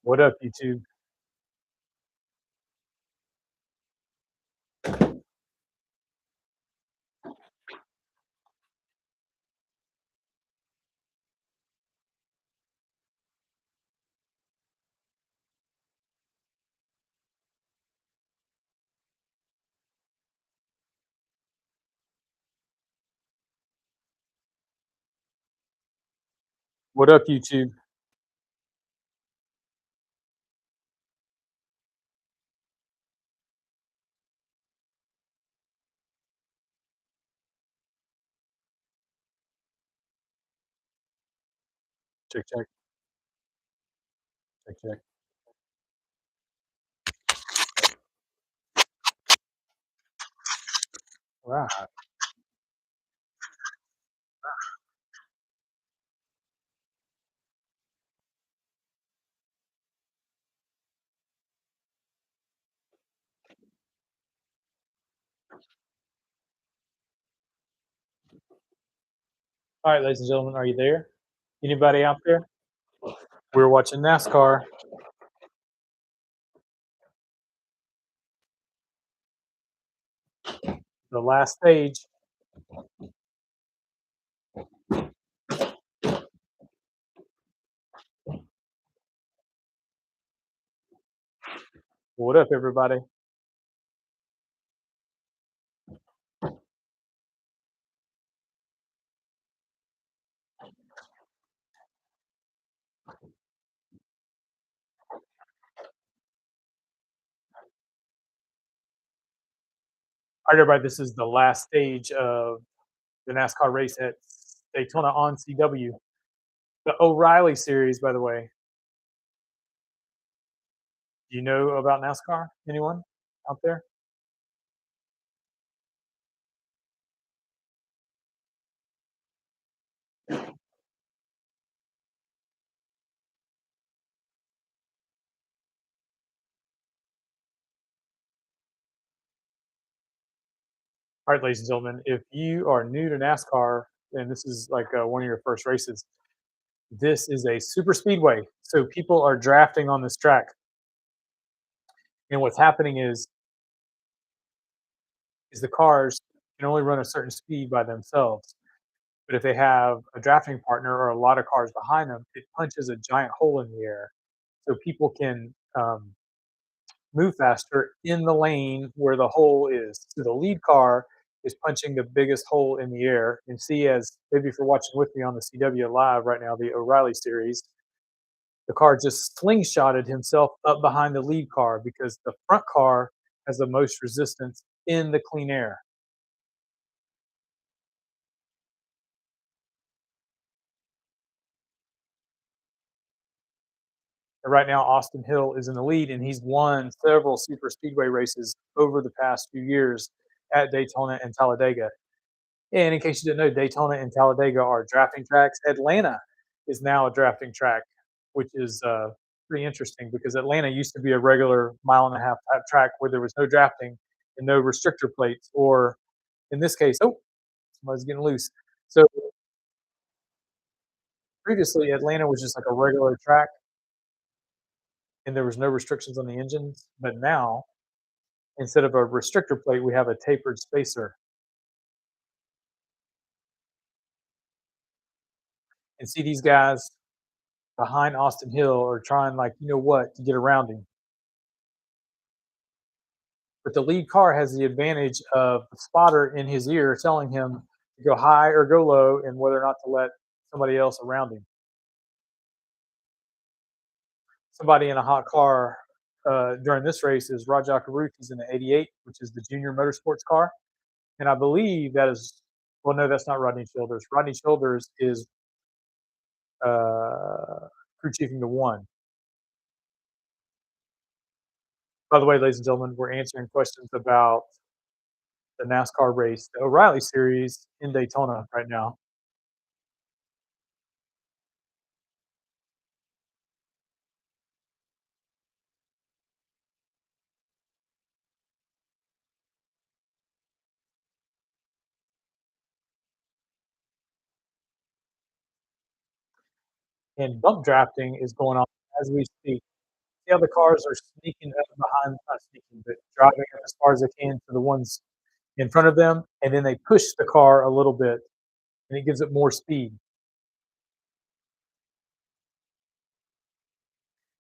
What up, YouTube? What up, YouTube? Check, check, check, check. Right. All right, ladies and gentlemen, are you there? Anybody out there? We're watching NASCAR, the last stage. What up, everybody? All right, everybody, this is the last stage of the NASCAR race at Daytona on CW. The O'Reilly series, by the way. Do you know about NASCAR? Anyone out there? All right, ladies and gentlemen, if you are new to NASCAR and this is like one of your first races, this is a super speedway. So people are drafting on this track. And what's happening is the cars can only run a certain speed by themselves. But if they have a drafting partner or a lot of cars behind them, it punches a giant hole in the air. So people can move faster in the lane where the hole is. So the lead car is punching the biggest hole in the air. And see, as maybe if you're watching with me on the CW Live right now, the O'Reilly series, the car just slingshotted himself up behind the lead car because the front car has the most resistance in the clean air. And right now, Austin Hill is in the lead, and he's won several super speedway races over the past few years at Daytona and Talladega. And in case you didn't know, Daytona and Talladega are drafting tracks. Atlanta is now a drafting track, which is pretty interesting because Atlanta used to be a regular mile and a half type track where there was no drafting and no restrictor plates, or in this case, oh, somebody's getting loose. So previously, Atlanta was just like a regular track and there was no restrictions on the engines. But now, instead of a restrictor plate, we have a tapered spacer. And see these guys behind Austin Hill are trying, like, you know what, to get around him. But the lead car has the advantage of the spotter in his ear telling him to go high or go low and whether or not to let somebody else around him. Somebody in a hot car during this race is Rajah Caruth. In the 88, which is the junior motorsports car. And I believe that is, well, no, that's not Rodney Childers. Rodney Childers is crew chiefing the one. By the way, ladies and gentlemen, we're answering questions about the NASCAR race, the O'Reilly series in Daytona right now. And bump drafting is going on as we speak. the other cars are sneaking up behind, not sneaking, but driving up as far as they can to the ones in front of them, and then they push the car a little bit, and it gives it more speed.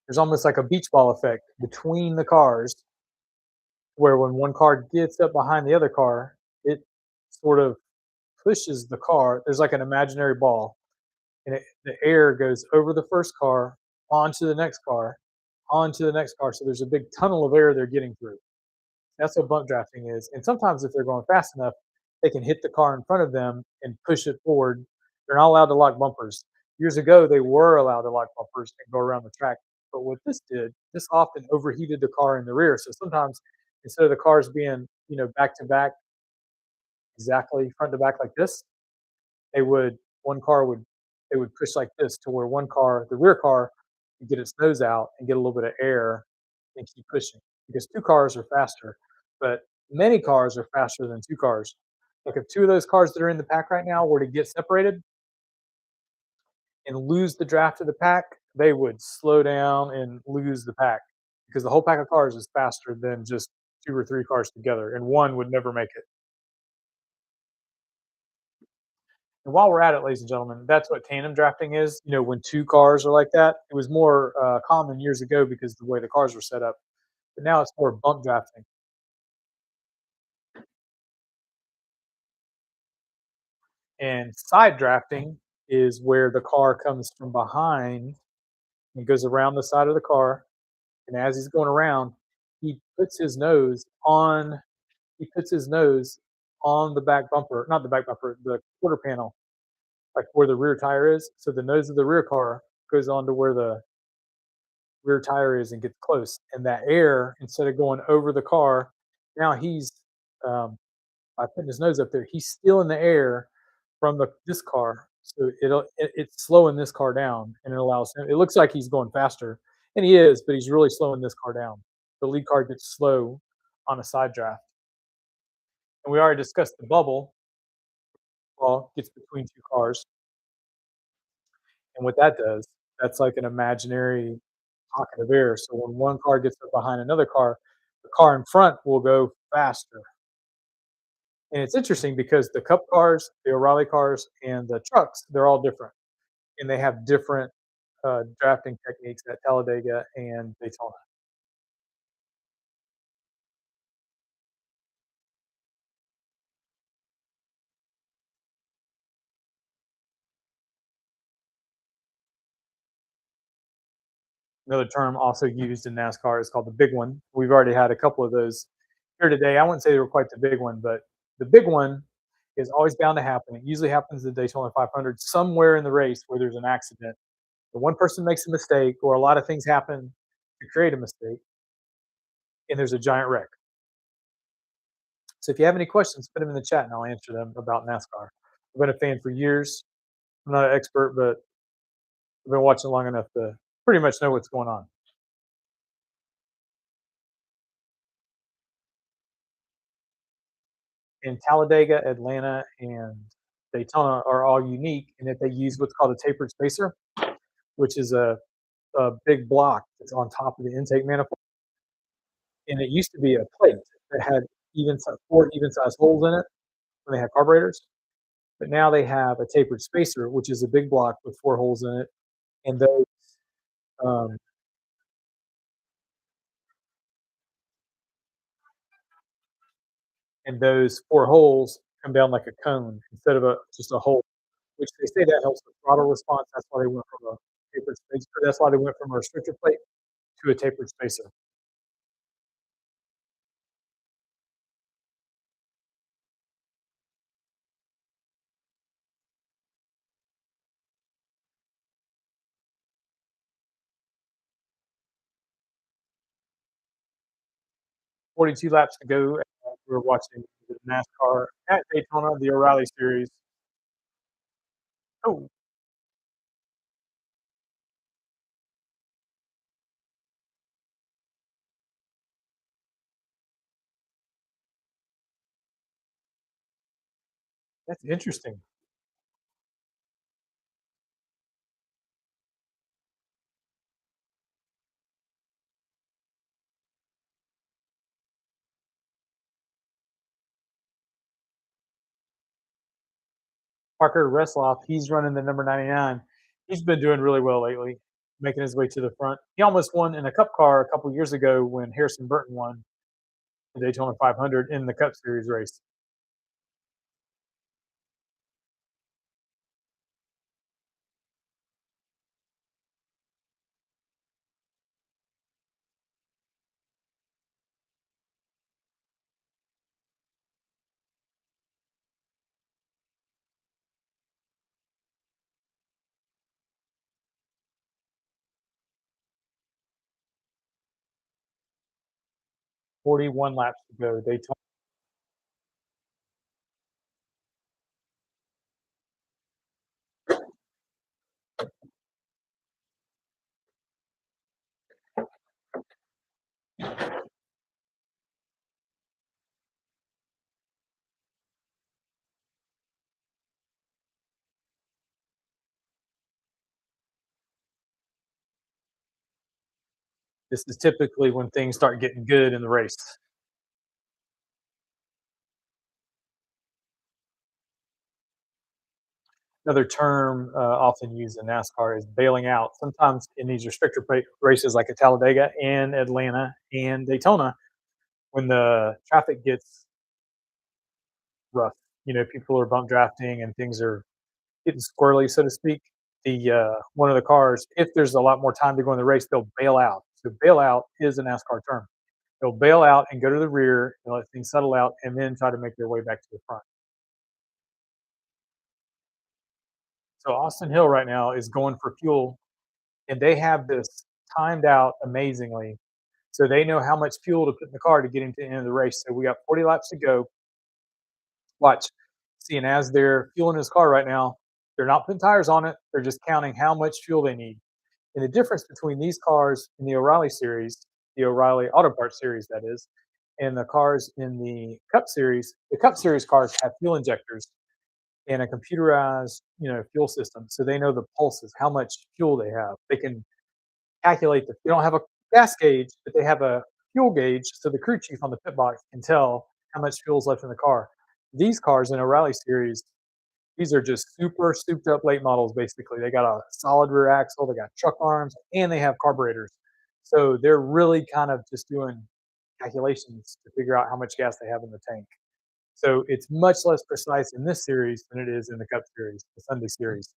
There's almost like a beach ball effect between the cars, where when one car gets up behind the other car, it sort of pushes the car. There's like an imaginary ball, and the air goes over the first car, onto the next car, onto the next car. So there's a big tunnel of air they're getting through. That's what bump drafting is. And sometimes, if they're going fast enough, they can hit the car in front of them and push it forward. They're not allowed to lock bumpers. Years ago, they were allowed to lock bumpers and go around the track. But what this did, this often overheated the car in the rear. So sometimes, instead of the cars being, back to back, exactly front to back like this, they would one car would they would push like this to where one car, the rear car, would get its nose out and get a little bit of air and keep pushing. Because two cars are faster, but many cars are faster than two cars. Like if two of those cars that are in the pack right now were to get separated and lose the draft of the pack, they would slow down and lose the pack because the whole pack of cars is faster than just two or three cars together, and one would never make it. And while we're at it, ladies and gentlemen, that's what tandem drafting is. When two cars are like that, it was more common years ago because of the way the cars were set up. But now it's more bump drafting. And side drafting is where the car comes from behind and goes around the side of the car. And as he's going around, he puts his nose on he puts his nose on the back bumper, not the back bumper, the quarter panel, like where the rear tire is. So the nose of the rear car goes on to where the rear tire is and gets close. And that air, instead of going over the car, now he's by putting his nose up there, he's still in the air from this car. So it's slowing this car down, and it allows him. It looks like he's going faster, and he is, but he's really slowing this car down. The lead car gets slow on a side draft, and we already discussed the bubble. Well, gets between two cars, and what that does, that's like an imaginary pocket of air. So when one car gets up behind another car, the car in front will go faster. And it's interesting because the Cup cars, the O'Reilly cars, and the trucks, they're all different, and they have different drafting techniques at Talladega and Daytona. Another term also used in NASCAR is called the big one. We've already had a couple of those here today. I wouldn't say they were quite the big one, but the big one is always bound to happen. It usually happens at Daytona 500 somewhere in the race where there's an accident. The one person makes a mistake, or a lot of things happen to create a mistake, and there's a giant wreck. So if you have any questions, put them in the chat and I'll answer them about NASCAR. I've been a fan for years. I'm not an expert, but I've been watching long enough to pretty much know what's going on. And Talladega, Atlanta, and Daytona are all unique in that they use what's called a tapered spacer, which is a big block that's on top of the intake manifold. And it used to be a plate that had four even sized holes in it when they had carburetors. But now they have a tapered spacer, which is a big block with four holes in it. And um, those four holes come down like a cone instead of just a hole, which they say that helps with throttle response. That's why they went from a tapered spacer. That's why they went from a restrictor plate to a tapered spacer. 42 laps to go. We were watching the NASCAR at Daytona, the O'Reilly Series. Oh, that's interesting. Parker Resloff, he's running the number 99. He's been doing really well lately, making his way to the front. He almost won in a Cup car a couple years ago when Harrison Burton won the Daytona 500 in the Cup Series race. 41 laps to go. Daytona. This is typically when things start getting good in the race. Another term often used in NASCAR is bailing out. Sometimes in these restrictor races like at Talladega and Atlanta and Daytona, when the traffic gets rough, people are bump drafting and things are getting squirrely, so to speak. The one of the cars, if there's a lot more time to go in the race, they'll bail out. So bail out is a NASCAR term. They'll bail out and go to the rear and let things settle out, and then try to make their way back to the front. So Austin Hill right now is going for fuel, and they have this timed out amazingly. So they know how much fuel to put in the car to get him to the end of the race. So we got 40 laps to go. Watch. See, and as they're fueling his car right now, they're not putting tires on it. They're just counting how much fuel they need. And the difference between these cars in the O'Reilly series, the O'Reilly Auto Parts series, that is, and the cars in the Cup Series cars have fuel injectors and a computerized, fuel system. So they know the pulses, how much fuel they have. They can calculate they don't have a gas gauge, but they have a fuel gauge. So the crew chief on the pit box can tell how much fuel is left in the car. These cars in O'Reilly series, these are just super souped up late models, basically. They got a solid rear axle, they got truck arms, and they have carburetors. So they're really kind of just doing calculations to figure out how much gas they have in the tank. So it's much less precise in this series than it is in the Cup Series, the Sunday Series.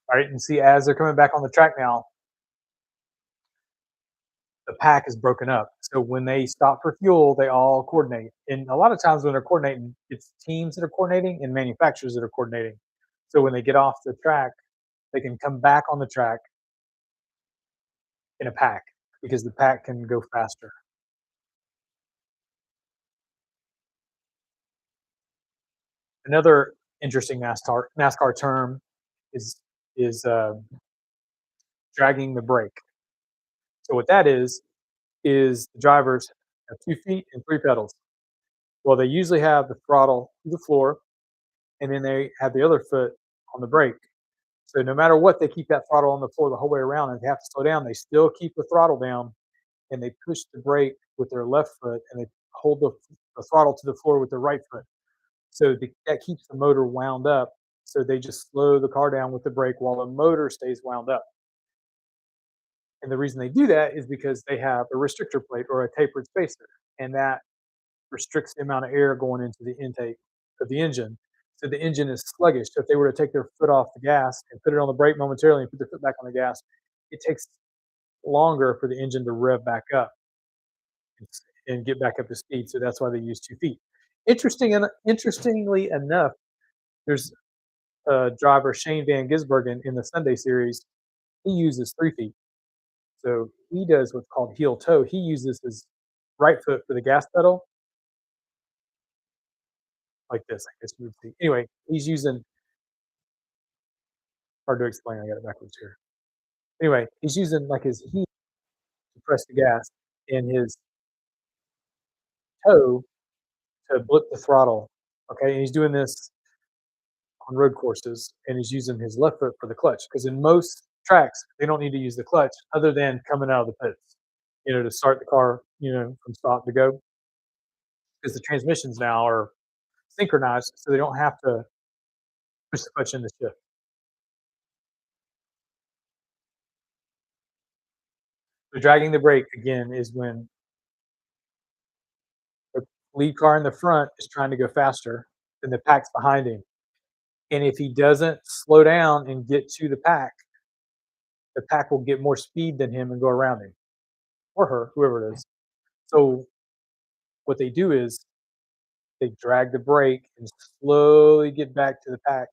All right, and see, as they're coming back on the track now, the pack is broken up. So when they stop for fuel, they all coordinate. And a lot of times when they're coordinating, it's teams that are coordinating and manufacturers that are coordinating. So when they get off the track, they can come back on the track in a pack because the pack can go faster. Another interesting NASCAR term is is dragging the brake. So what that is the drivers have 2 feet and 3 pedals. Well, they usually have the throttle to the floor, and then they have the other foot on the brake. So no matter what, they keep that throttle on the floor the whole way around. And if they have to slow down, they still keep the throttle down, and they push the brake with their left foot, and they hold the throttle to the floor with their right foot. So that keeps the motor wound up. So they just slow the car down with the brake while the motor stays wound up. And the reason they do that is because they have a restrictor plate or a tapered spacer, and that restricts the amount of air going into the intake of the engine. So the engine is sluggish. So if they were to take their foot off the gas and put it on the brake momentarily and put their foot back on the gas, it takes longer for the engine to rev back up and get back up to speed. So that's why they use 2 feet. Interestingly enough, there's driver Shane Van Gisbergen in the Sunday series. He uses 3 feet. So he does what's called heel toe. He uses his right foot for the gas pedal like this. I guess you would see. Anyway, he's using, hard to explain. I got it backwards here. Anyway, he's using like his heel to press the gas and his toe to blip the throttle. Okay. And he's doing this on road courses, and he's using his left foot for the clutch because in most tracks, they don't need to use the clutch other than coming out of the pits. to start the car, from stop to go, because the transmissions now are synchronized, so they don't have to push the clutch in the shift. So dragging the brake again is when the lead car in the front is trying to go faster than the pack's behind him. And if he doesn't slow down and get to the pack will get more speed than him and go around him or her, whoever it is. So what they do is they drag the brake and slowly get back to the pack.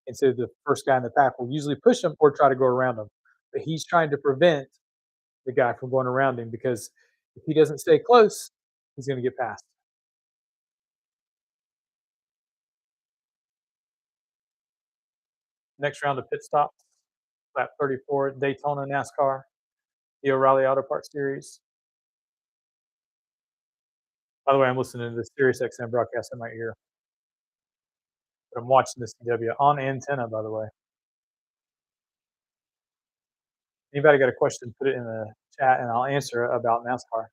And so the first guy in the pack will usually push him or try to go around him. But he's trying to prevent the guy from going around him because if he doesn't stay close, he's going to get past. Next round of pit stops, lap 34, Daytona NASCAR, the O'Reilly Auto Parts Series. By the way, I'm listening to the Sirius XM broadcast in my ear, but I'm watching the CW on antenna, by the way. Anybody got a question, put it in the chat and I'll answer it about NASCAR.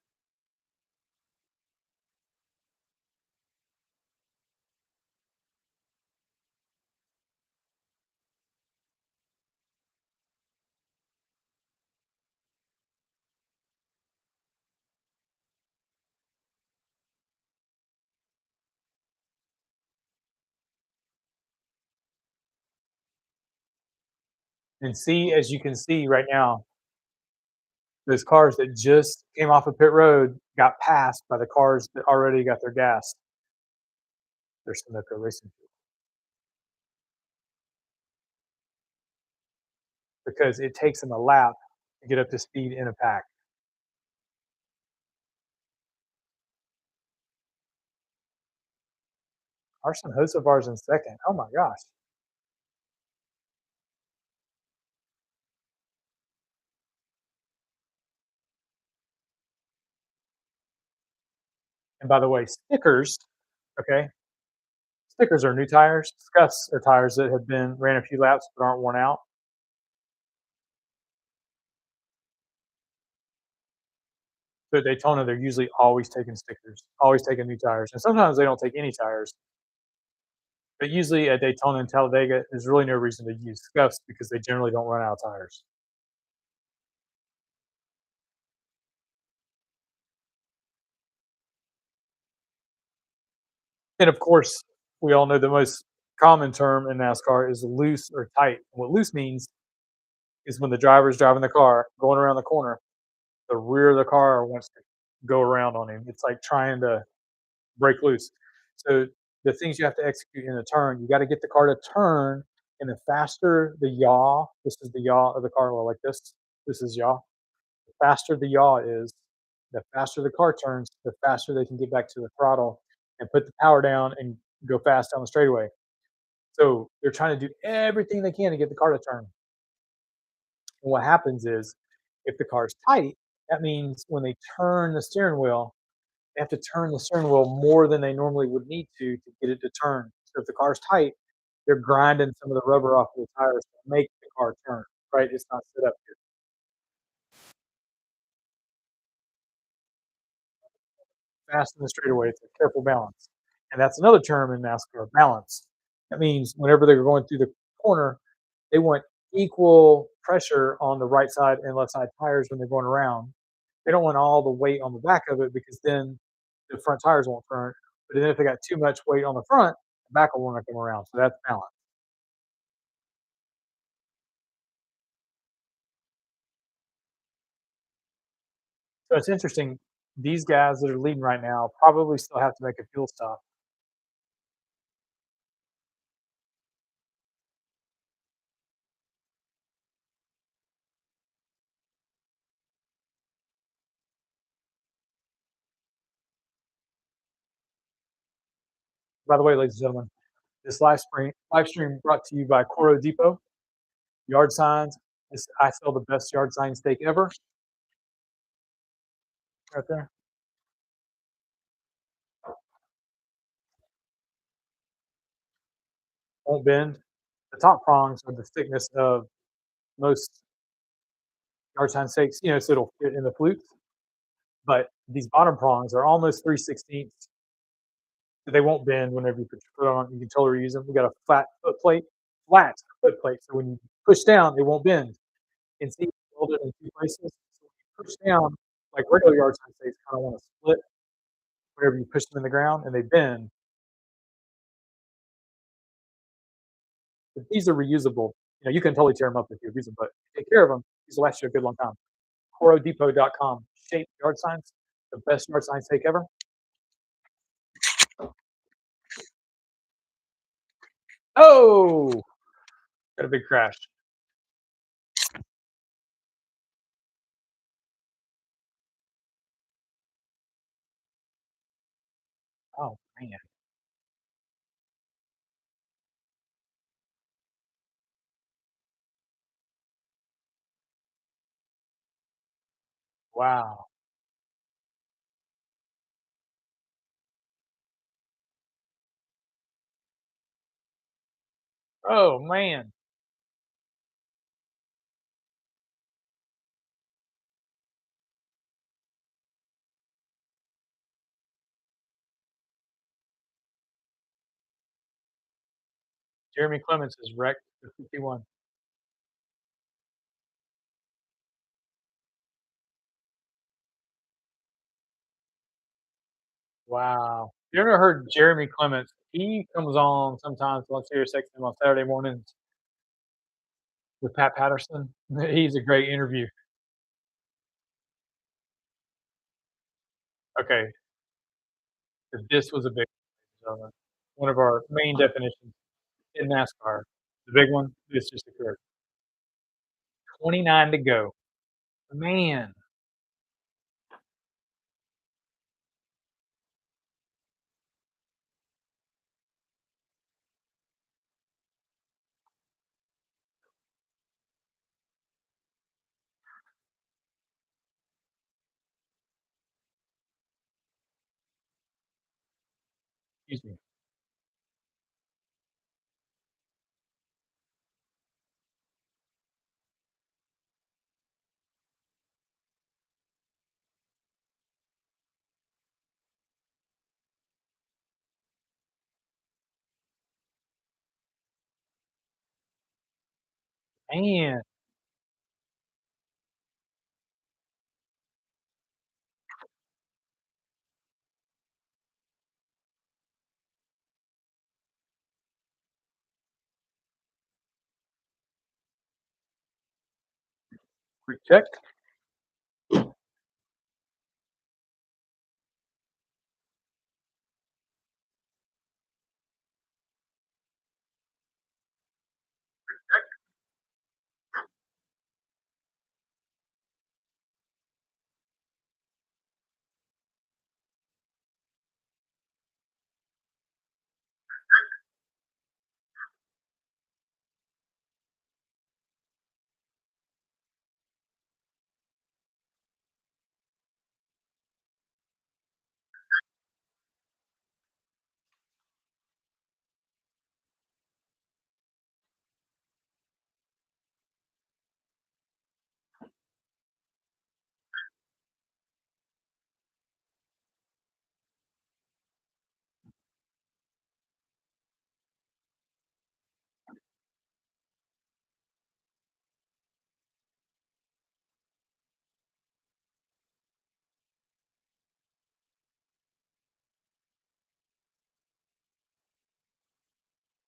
And see, as you can see right now, those cars that just came off of pit road got passed by the cars that already got their gas. There's Sunoco Racing Fuel because it takes them a lap to get up to speed in a pack. Carson Hocevar's in second. Oh my gosh. And by the way, stickers, okay, stickers are new tires. Scuffs are tires that have been ran a few laps but aren't worn out. So at Daytona, they're usually always taking stickers, always taking new tires. And sometimes they don't take any tires. But usually at Daytona and Talladega, there's really no reason to use scuffs because they generally don't run out of tires. And of course, we all know the most common term in NASCAR is loose or tight. What loose means is when the driver's driving the car, going around the corner, the rear of the car wants to go around on him. It's like trying to break loose. So the things you have to execute in a turn, you got to get the car to turn. And the faster the yaw, this is the yaw of the car, well, like this. This is yaw. The faster the yaw is, the faster the car turns, the faster they can get back to the throttle and put the power down and go fast down the straightaway. So they're trying to do everything they can to get the car to turn. And what happens is if the car is tight, that means when they turn the steering wheel, they have to turn the steering wheel more than they normally would need to get it to turn. So if the car's tight, they're grinding some of the rubber off of the tires to make the car turn, right? It's not set up good. Fast and the straightaway, it's a careful balance. And that's another term in NASCAR, balance. That means whenever they're going through the corner, they want equal pressure on the right side and left side tires when they're going around. They don't want all the weight on the back of it because then the front tires won't turn. But then if they got too much weight on the front, the back will want to come around. So that's balance. So it's interesting. These guys that are leading right now probably still have to make a fuel stop. By the way, ladies and gentlemen, this live stream brought to you by Coro Depot, yard signs. This, I sell the best yard sign steak ever right there. Won't bend. The top prongs are the thickness of most yard sign steaks, so it'll fit in the flutes. but these bottom prongs are almost 3/16, so they won't bend whenever you put your foot on. You can totally reuse them. We got a flat foot plate, so when you push down, it won't bend. And see, weld it in 2 places. So when you push down, like regular yard sign states kinda wanna split whenever you push them in the ground and they bend, but these are reusable. You know, you can totally tear them up if you abuse them, but take care of them. These will last you a good long time. CoroDepot.com, shaped yard signs, the best yard sign steak ever. Oh, got a big crash. Oh, man. Wow. Oh, man. Jeremy Clements is wrecked the 51. Wow. You ever heard Jeremy Clements? He comes on sometimes on Sirius XM on Saturday mornings with Pat Patterson. He's a great interview. Okay, so this was a big one of our main definitions in NASCAR. The big one, this just occurred. 29 to go. Man, excuse me. Man, quick check.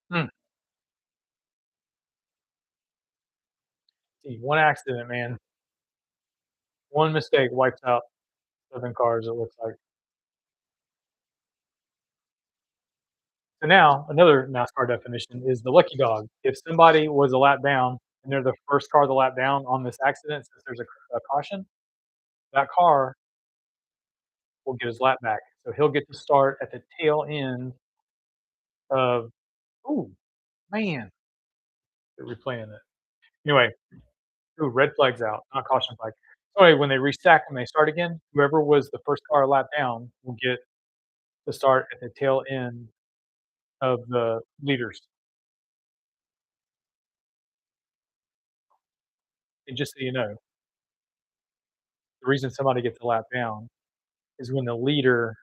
Hmm. See, one accident, man. One mistake wipes out 7 cars, it looks like. So now another NASCAR definition is the lucky dog. If somebody was a lap down and they're the first car to lap down on this accident, since there's a caution, that car will get his lap back. So he'll get to start at the tail end of, ooh, man, they're replaying it. Anyway, ooh, red flag's out, not caution flag. So anyway, when they restack, when they start again, whoever was the first car lap down will get to start at the tail end of the leaders. And just so you know, the reason somebody gets a lap down is when the leader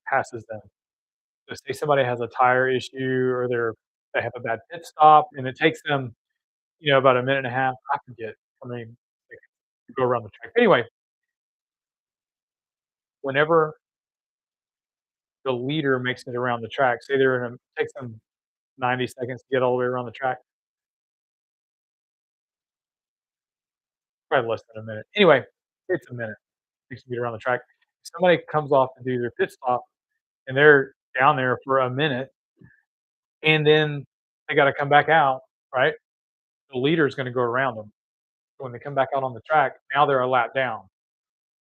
passes them. So say somebody has a tire issue or they have a bad pit stop and it takes them, about a minute and a half. I forget how many seconds to go around the track. Anyway, whenever the leader makes it around the track, say they're in a takes them 90 seconds to get all the way around the track, probably less than a minute. Anyway, it's a minute takes to get around the track. If somebody comes off to do their pit stop and they're down there for a minute and then they gotta come back out, right? The leader is gonna go around them. So when they come back out on the track, now they're a lap down.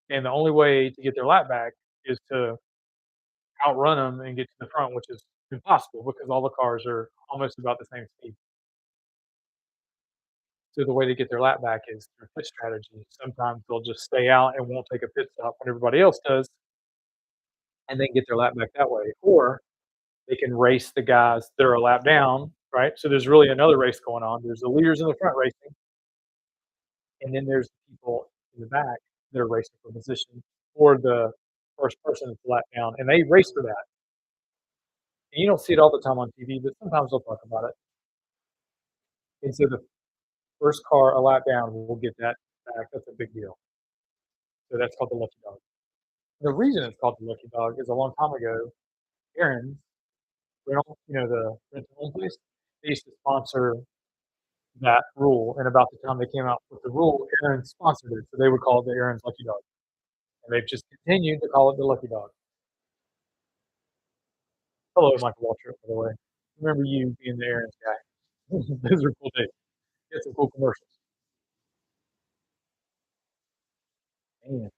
And the only way to get their lap back is to outrun them and get to the front, which is impossible because all the cars are almost about the same speed. So the way to get their lap back is through pit strategy. Sometimes they'll just stay out and won't take a pit stop when everybody else does, and then get their lap back that way. Or they can race the guys that are a lap down, right? So there's really another race going on. There's the leaders in the front racing, and then there's the people in the back that are racing for position for the first person that's a lap down, and they race for that. And you don't see it all the time on TV, but sometimes they'll talk about it. And so the first car a lap down will get that back. That's a big deal. So that's called the lucky dog. The reason it's called the lucky dog is a long time ago, Aaron's rental, the rental home place, they used to sponsor that rule. And about the time they came out with the rule, Aaron sponsored it. So they would call it the Aaron's Lucky Dog. And they've just continued to call it the Lucky Dog. Hello, Michael Waltrip, by the way. Remember you being the Aaron's guy. Those are cool days. Get some cool commercials. Man.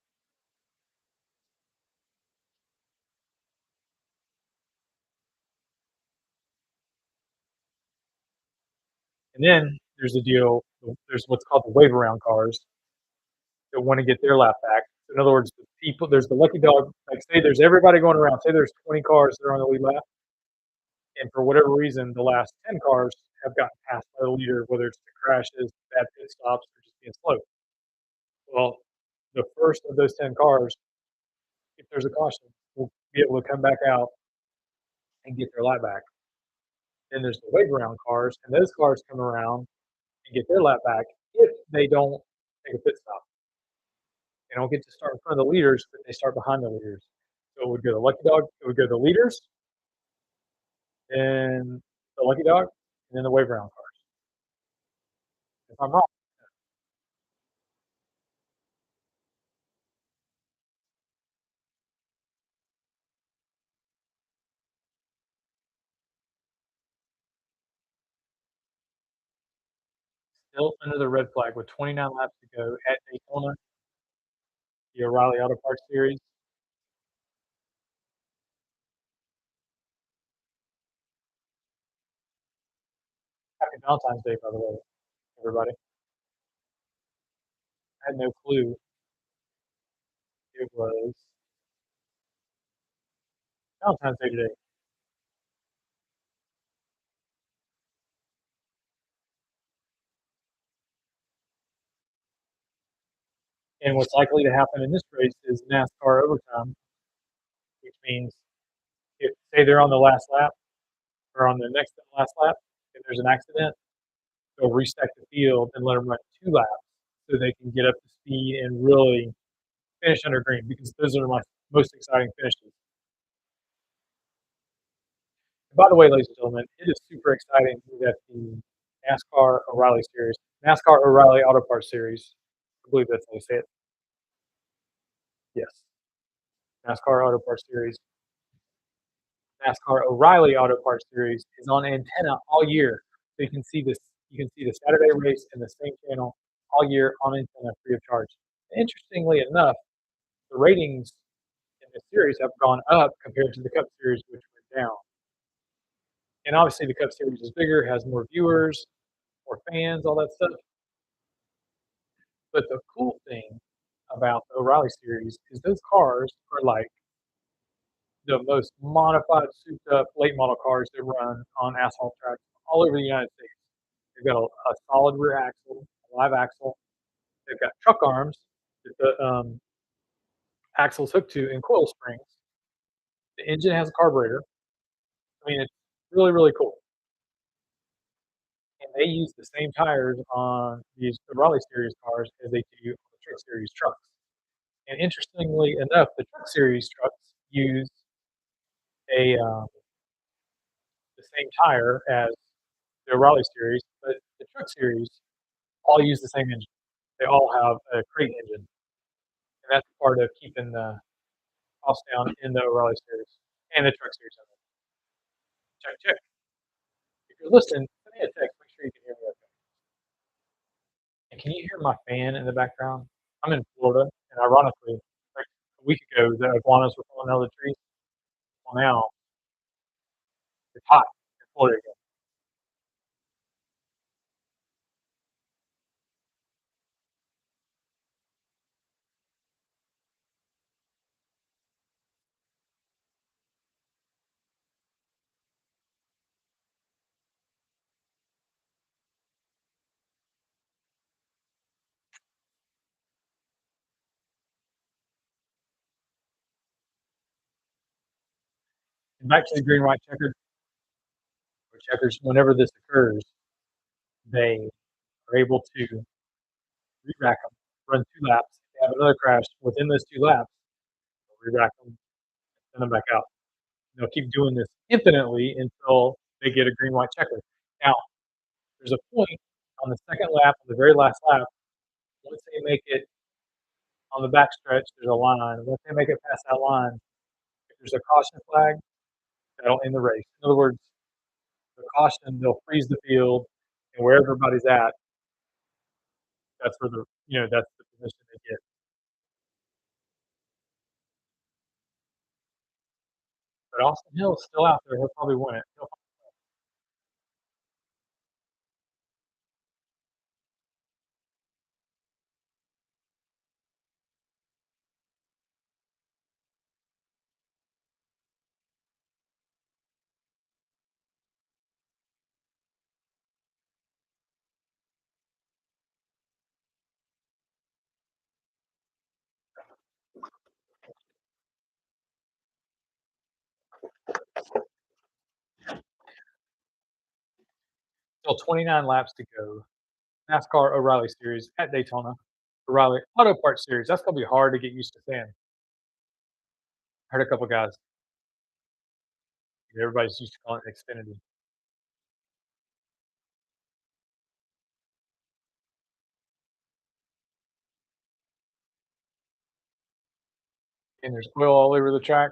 And then there's the deal, there's what's called the wave around cars that want to get their lap back. In other words, there's the lucky dog, like say there's everybody going around, say there's 20 cars that are on the lead lap, and for whatever reason, the last 10 cars have gotten passed by the leader, whether it's the crashes, bad pit stops, or just being slow. Well, the first of those 10 cars, if there's a caution, will be able to come back out and get their lap back. Then there's the wave around cars, and those cars come around and get their lap back if they don't take a pit stop. They don't get to start in front of the leaders, but they start behind the leaders. So it would go the lucky dog, it would go the leaders, then the lucky dog, and then the wave around cars. If I'm wrong, still under the red flag with 29 laps to go at Daytona, the O'Reilly Auto Parts Series. Happy Valentine's Day, by the way, everybody. I had no clue it was Valentine's Day today. And what's likely to happen in this race is NASCAR overtime, which means if say they're on the last lap or on the next to last lap, if there's an accident, they'll restack the field and let them run 2 laps so they can get up to speed and really finish under green because those are my most exciting finishes. And by the way, ladies and gentlemen, it is super exciting that the NASCAR O'Reilly Series, NASCAR O'Reilly Auto Parts Series, I believe that's how you say it. Yes, NASCAR Auto Parts Series, NASCAR O'Reilly Auto Parts Series is on antenna all year. So you can see this. You can see the Saturday race in the same channel all year on antenna free of charge. Interestingly enough, the ratings in this series have gone up compared to the Cup Series, which went down. And obviously, the Cup Series is bigger, has more viewers, more fans, all that stuff. But the cool thing about the O'Reilly Series is those cars are like the most modified, souped up late model cars that run on asphalt tracks all over the United States. They've got a solid rear axle, a live axle. They've got truck arms that axle's hooked to and coil springs. The engine has a carburetor. I mean, it's really, really cool. And they use the same tires on the Raleigh Series cars as they do on the Truck Series trucks. And interestingly enough, the Truck Series trucks use the same tire as the Raleigh Series, but the Truck Series all use the same engine. They all have a crate engine, and that's part of keeping the cost down in the Raleigh Series and the Truck Series. Check, check. If you're listening, send me a text. Make sure you can hear me okay. And can you hear my fan in the background? I'm in Florida, and ironically, like a week ago, the iguanas were falling out of the trees. Well, now it's hot in Florida again. And back to the green, white checkered or checkers. Whenever this occurs, they are able to re-rack them, run 2 laps. If they have another crash within those 2 laps, they'll re-rack them, send them back out. And they'll keep doing this infinitely until they get a green, white checker. Now, there's a point on the second lap, on the very last lap, once they make it on the back stretch, there's a line. Once they make it past that line, if there's a caution flag, that'll end the race. In other words, the caution, they'll freeze the field, and where everybody's at, that's where that's the position they get. But Austin Hill's still out there. He'll probably win it. Still 29 laps to go. NASCAR O'Reilly Series at Daytona. O'Reilly Auto Parts Series. That's gonna be hard to get used to saying. I heard a couple guys. Everybody's used to calling it Xfinity. And there's oil all over the track.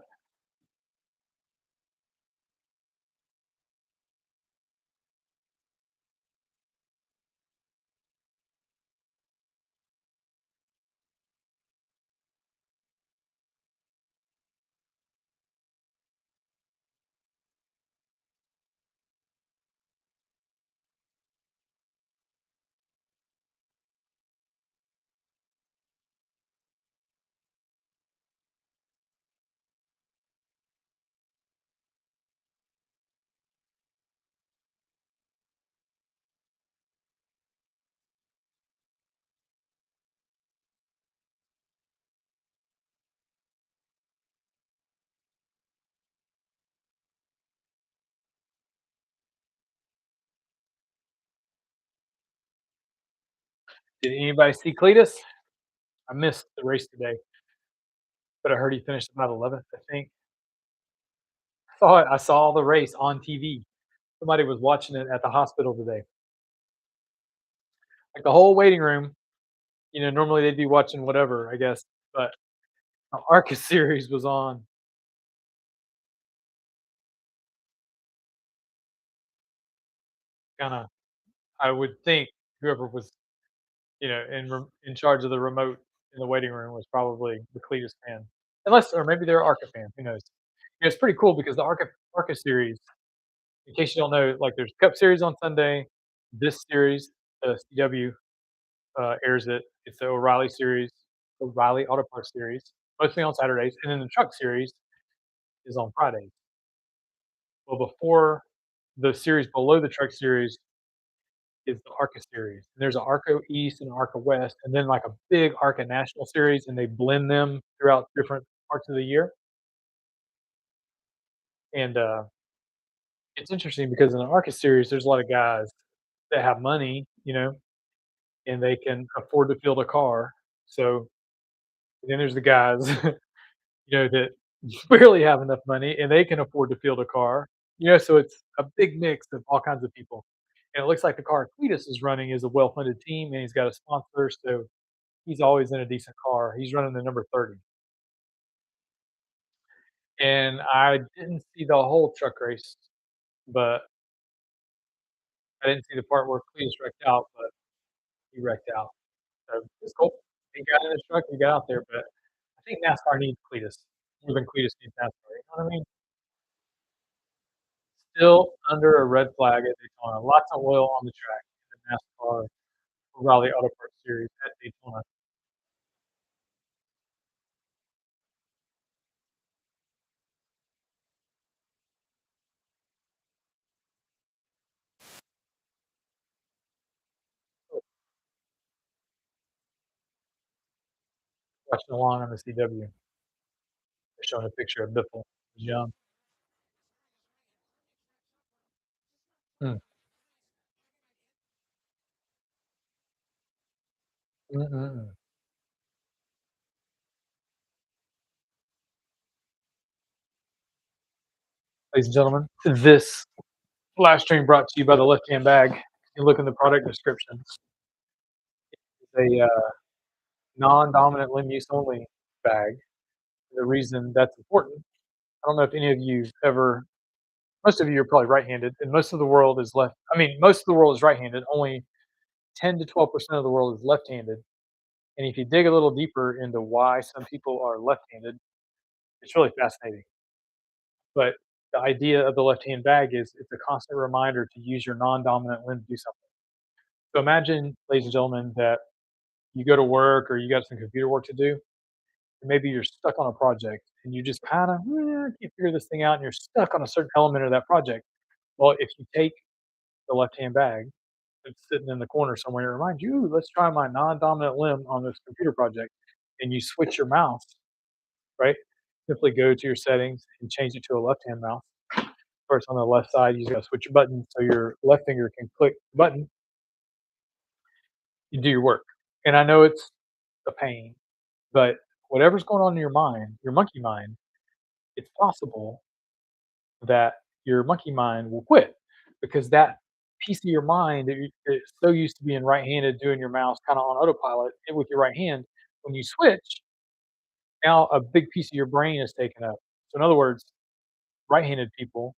Did anybody see Cletus? I missed the race today, but I heard he finished about 11th, I think. I saw the race on TV. Somebody was watching it at the hospital today. Like the whole waiting room, normally they'd be watching whatever, I guess, but the ARCA series was on. Kinda, I would think whoever was, in charge of the remote in the waiting room was probably the Cletus fan. Unless or maybe they're ARCA fan, who knows? It's pretty cool because the ARCA series, in case you don't know, like there's Cup Series on Sunday. This series, the CW, airs it. It's the O'Reilly series, O'Reilly Auto Parts series, mostly on Saturdays, and then the Truck series is on Fridays. Well, before the series below the Truck series is the ARCA series. There's an ARCA East and an ARCA West, and then like a big ARCA National series, and they blend them throughout different parts of the year. And it's interesting because in the ARCA series, there's a lot of guys that have money, and they can afford to field a car. So then there's the guys, that barely have enough money and they can afford to field a car. So it's a big mix of all kinds of people. And it looks like the car Cletus is running is a well-funded team, and he's got a sponsor, so he's always in a decent car. He's running the number 30. And I didn't see the whole truck race, but I didn't see the part where Cletus wrecked out, but he wrecked out. So it's cool. He got in his truck, he got out there, but I think NASCAR needs Cletus more than Cletus needs NASCAR. You know what I mean? Still under a red flag at Daytona. Lots of oil on the track in the NASCAR Raleigh Auto Parts Series at Daytona. Watching along on the CW. They're showing a picture of Biffle. He's young. Mm. Mm-mm-mm. Ladies and gentlemen, this live stream brought to you by the Left Hand Bag. You look in the product description. It's a non-dominant limb use only bag. The reason that's important, I don't know if any of you ever, most of you are probably right-handed, and most of the world is left. I mean, most of the world is right-handed. Only 10 to 12% of the world is left-handed. And if you dig a little deeper into why some people are left-handed, it's really fascinating. But the idea of the left-hand bag is it's a constant reminder to use your non-dominant limb to do something. So imagine, ladies and gentlemen, that you go to work or you got some computer work to do, and maybe you're stuck on a project and you just kind of can't figure this thing out, and you're stuck on a certain element of that project. Well, if you take the left-hand bag that's sitting in the corner somewhere, it reminds you, "Ooh, let's try my non-dominant limb on this computer project," and you switch your mouse, right? Simply go to your settings and change it to a left-hand mouse. First, on the left side, you just gotta switch your button so your left finger can click the button. You do your work. And I know it's a pain, but whatever's going on in your mind, your monkey mind, it's possible that your monkey mind will quit, because that piece of your mind that that's so used to being right-handed, doing your mouse kind of on autopilot and with your right hand, when you switch, now a big piece of your brain is taken up. So in other words, right-handed people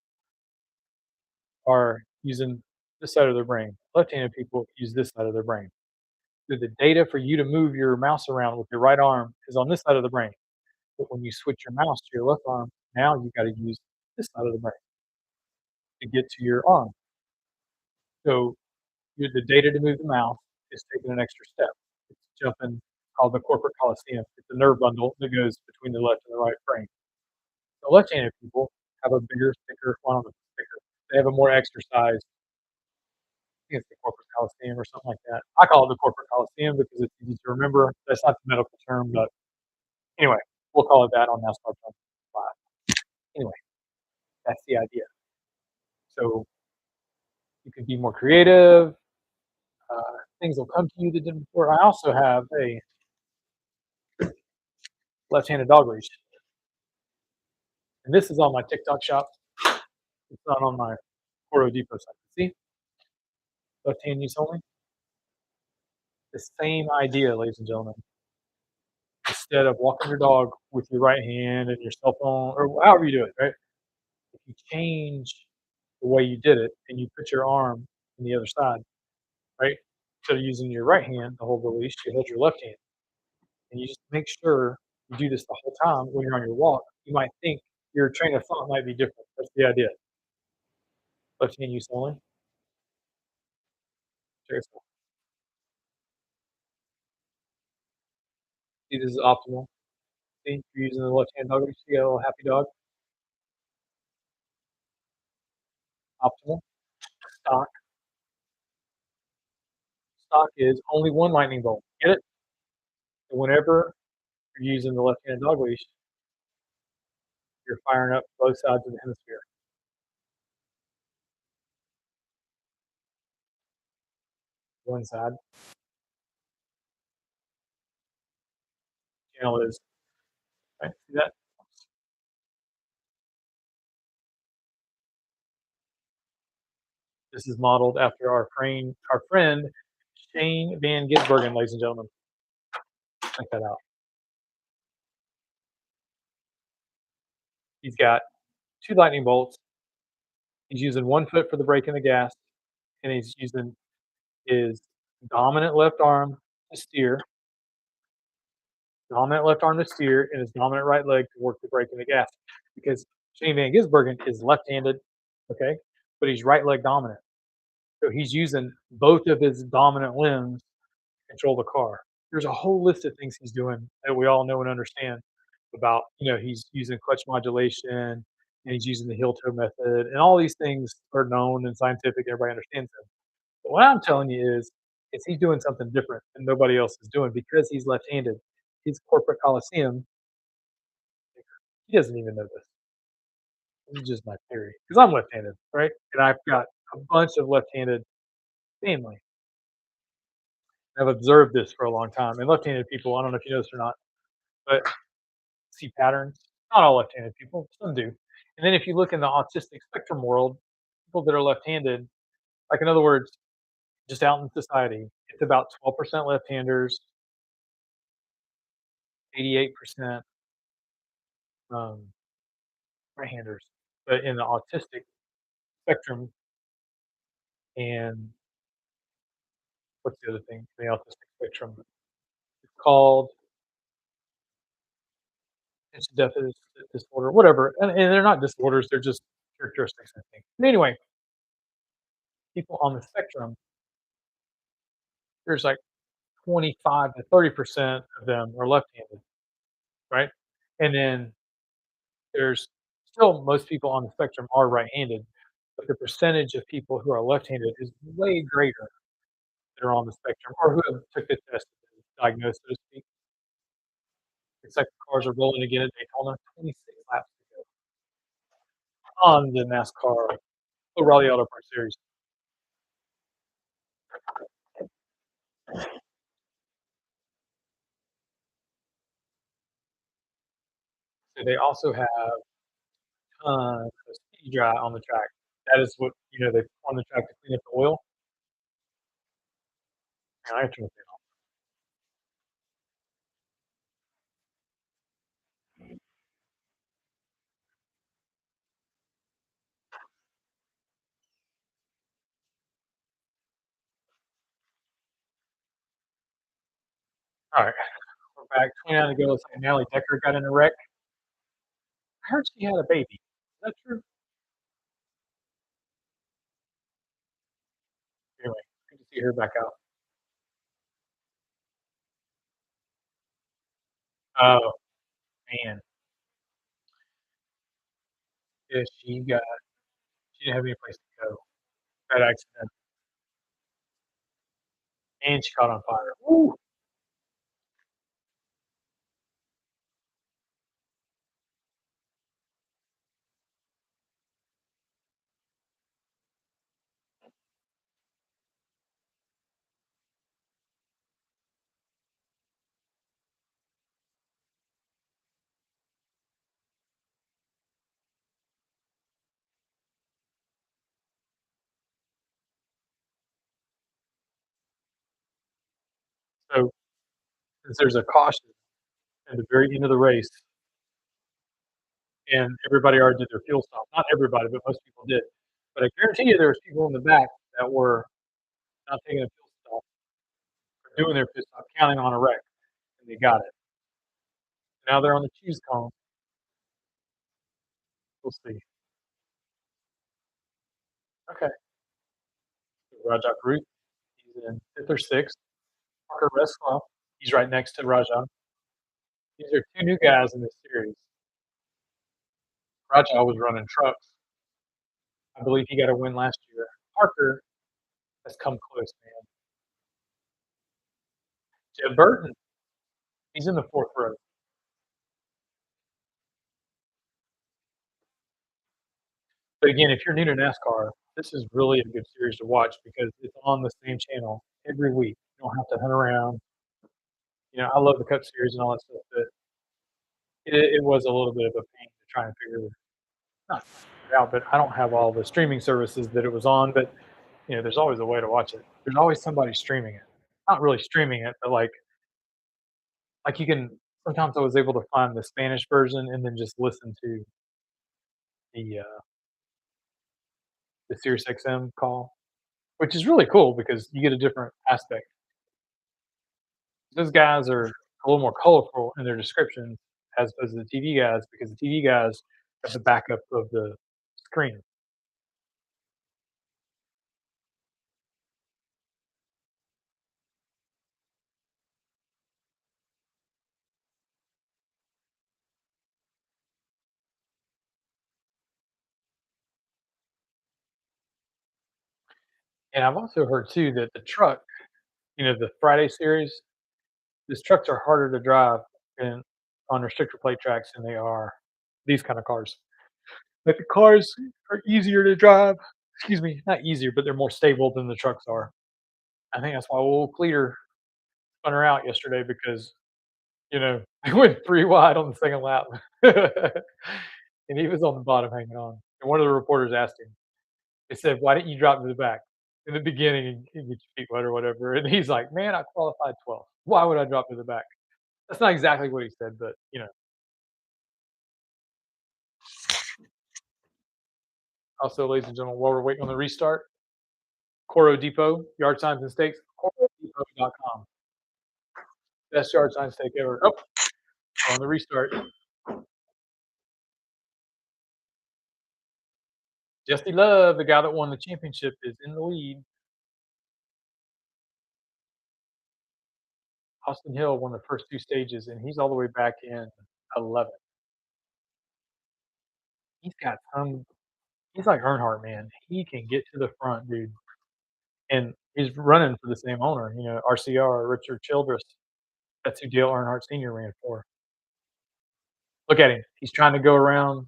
are using this side of their brain. Left-handed people use this side of their brain. So the data for you to move your mouse around with your right arm is on this side of the brain. But when you switch your mouse to your left arm, now you got to use this side of the brain to get to your arm. So the data to move the mouse is taking an extra step. It's jumping, called the corporate coliseum. It's a nerve bundle that goes between the left and the right brain. The left-handed people have a bigger, thicker, well, not thicker. They have a more exercised. I think it's the corporate coliseum or something like that. I call it the corporate coliseum because it's easy to remember. That's not the medical term, but anyway, we'll call it that on NASCAR Talk Live. Anyway, that's the idea. So you can be more creative. Things will come to you that didn't before. I also have a left-handed dog leash, and this is on my TikTok shop. It's not on my Cordo Depot site. See, left hand use only. The same idea, ladies and gentlemen. Instead of walking your dog with your right hand and your cell phone or however you do it, right? If you change the way you did it and you put your arm on the other side, right? Instead of using your right hand to hold the leash, you hold your left hand. And you just make sure you do this the whole time when you're on your walk. You might think your train of thought might be different. That's the idea. Left hand use only. Check this out. See, this is optimal. See, you're using the left hand dog leash. You got a little happy dog. Optimal. Stock. stock is only one lightning bolt. Get it? So whenever you're using the left-handed dog leash, you're firing up both sides of the hemisphere. One side channel is right. See that? This is modeled after our friend Shane Van Gisbergen, ladies and gentlemen. Check that out. He's got two lightning bolts. He's using one foot for the brake and the gas, and he's using his dominant left arm to steer, dominant left arm to steer, and his dominant right leg to work the brake and the gas. Because Shane Van Gisbergen is left-handed, okay, but he's right leg dominant. So he's using both of his dominant limbs to control the car. There's a whole list of things he's doing that we all know and understand about. He's using clutch modulation and he's using the heel toe method, and all these things are known and scientific. Everybody understands them. But what I'm telling you is he's doing something different than nobody else is doing because he's left-handed. His corporate coliseum, he doesn't even know this. This is just my theory because I'm left-handed, right? And I've got a bunch of left-handed family. I've observed this for a long time. And left-handed people, I don't know if you know this or not, but see patterns. Not all left-handed people, some do. And then if you look in the autistic spectrum world, people that are left-handed, like in other words, just out in society, it's about 12% left-handers, 88% um, right-handers. But in the autistic spectrum, and what's the other thing? The autistic spectrum. It's called attention deficit disorder, whatever. And they're not disorders; they're just characteristics, I think. But anyway, people on the spectrum, there's like 25 to 30% of them are left-handed, right? And then there's still most people on the spectrum are right-handed, but the percentage of people who are left-handed is way greater that are on the spectrum or who have took the test to diagnose, so to speak. It's like the cars are rolling again at Daytona, 26 laps to go on the Nascar O'Reilly Auto Parts Series. So they also have tons of speed dry on the track. That is what they on the track to clean up the oil. And I turn it off. All right, we're back. 29 to go. Looks like Natalie Decker got in a wreck. I heard she had a baby. Is that true? Anyway, good to see her back out. Oh man, yeah, she didn't have any place to go. That accident, and she caught on fire. Woo! So since there's a caution at the very end of the race, and everybody already did their fuel stop. Not everybody, but most people did. But I guarantee you, there was people in the back that were not taking a fuel stop, or doing their fuel stop, counting on a wreck, and they got it. Now they're on the choose column. We'll see. Okay. Rajat Group, he's in fifth or sixth. Parker Resclaw, he's right next to Raja. These are two new guys in this series. Raja was running trucks. I believe he got a win last year. Parker has come close, man. Jeb Burton, he's in the 4th row. But again, if you're new to NASCAR, this is really a good series to watch because it's on the same channel every week. You don't have to hunt around. I love the Cup Series and all that stuff, but it was a little bit of a pain to try and not figure it out, but I don't have all the streaming services that it was on, but, there's always a way to watch it. There's always somebody streaming it. Not really streaming it, but, you can sometimes I was able to find the Spanish version and then just listen to the SiriusXM call, which is really cool because you get a different aspect. Those guys are a little more colorful in their descriptions as opposed to the TV guys because the TV guys have the backup of the screen. And I've also heard too that the truck, the Friday series, these trucks are harder to drive in on restrictor plate tracks than they are these kind of cars. But the cars are easier to drive. Excuse me, not easier, but they're more stable than the trucks are. I think that's why old Cleater spun her out yesterday because they went 3 wide on the second lap. And he was on the bottom hanging on. And one of the reporters asked him, they said, "Why didn't you drop to the back in the beginning and get your feet wet or whatever?" And he's like, "Man, I qualified 12th. Why would I drop to the back?" That's not exactly what he said, but Also, ladies and gentlemen, while we're waiting on the restart, Coro Depot, yard signs and stakes, corodepot.com. Best yard sign stake ever. Oh, on the restart. Jesse Love, the guy that won the championship, is in the lead. Austin Hill won the first 2 stages, and he's all the way back in 11th. He's got some he's like Earnhardt, man. He can get to the front, dude, and he's running for the same owner, RCR, Richard Childress. That's who Dale Earnhardt Sr. ran for. Look at him. He's trying to go around.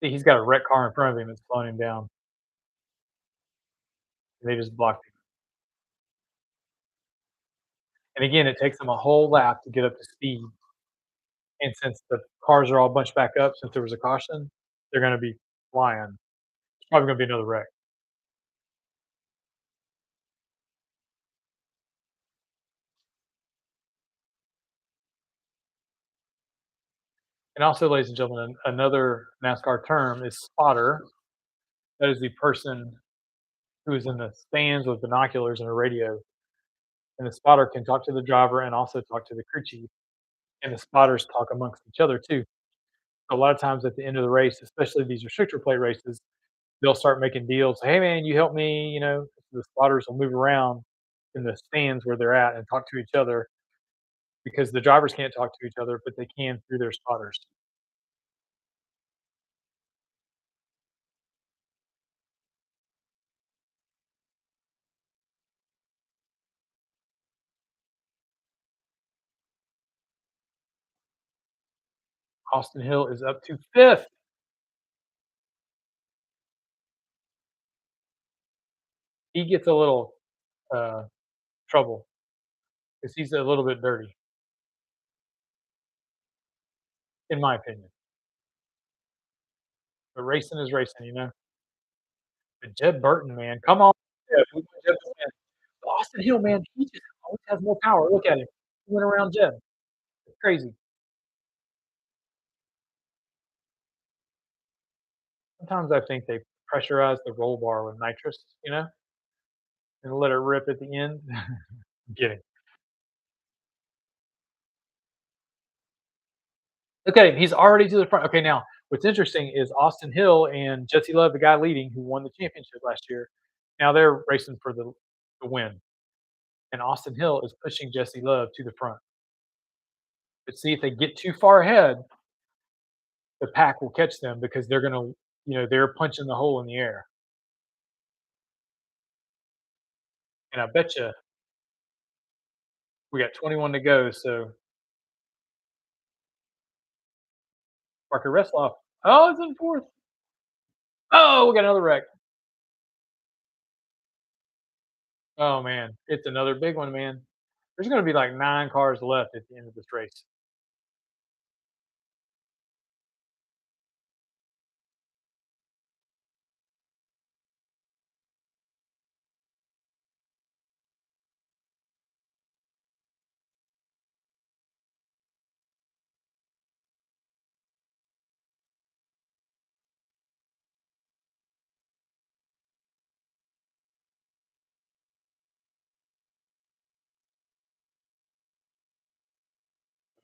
See, he's got a wrecked car in front of him that's slowing him down, and they just blocked him. And again, it takes them a whole lap to get up to speed, and since the cars are all bunched back up since there was a caution, they're gonna be flying. It's probably gonna be another wreck. And also, ladies and gentlemen, another NASCAR term is spotter. That is the person who is in the stands with binoculars and a radio, and the spotter can talk to the driver and also talk to the crew chief, and the spotters talk amongst each other too. A lot of times at the end of the race, especially these restrictor plate races, they'll start making deals. Hey man, you help me. The spotters will move around in the stands where they're at and talk to each other because the drivers can't talk to each other, but they can through their spotters. Austin Hill is up to fifth. He gets a little uh, trouble because he's a little bit dirty, in my opinion. But racing is racing. But Jeb Burton, man, come on, Jeb. We want Jeb to win. But Austin Hill, man, he just always has more power. Look at him. He went around Jeb. It's crazy. Sometimes I think they pressurize the roll bar with nitrous, and let it rip at the end. I'm kidding. Look at him. He's already to the front. Okay, now what's interesting is Austin Hill and Jesse Love, the guy leading who won the championship last year. Now they're racing for the win. And Austin Hill is pushing Jesse Love to the front. But see if they get too far ahead, the pack will catch them because they're punching the hole in the air. And I bet you We got 21 to go, so Parker Resloff. Oh, it's in 4th. Oh, we got another wreck. Oh, man. It's another big one, man. There's gonna be, like, 9 cars left at the end of this race.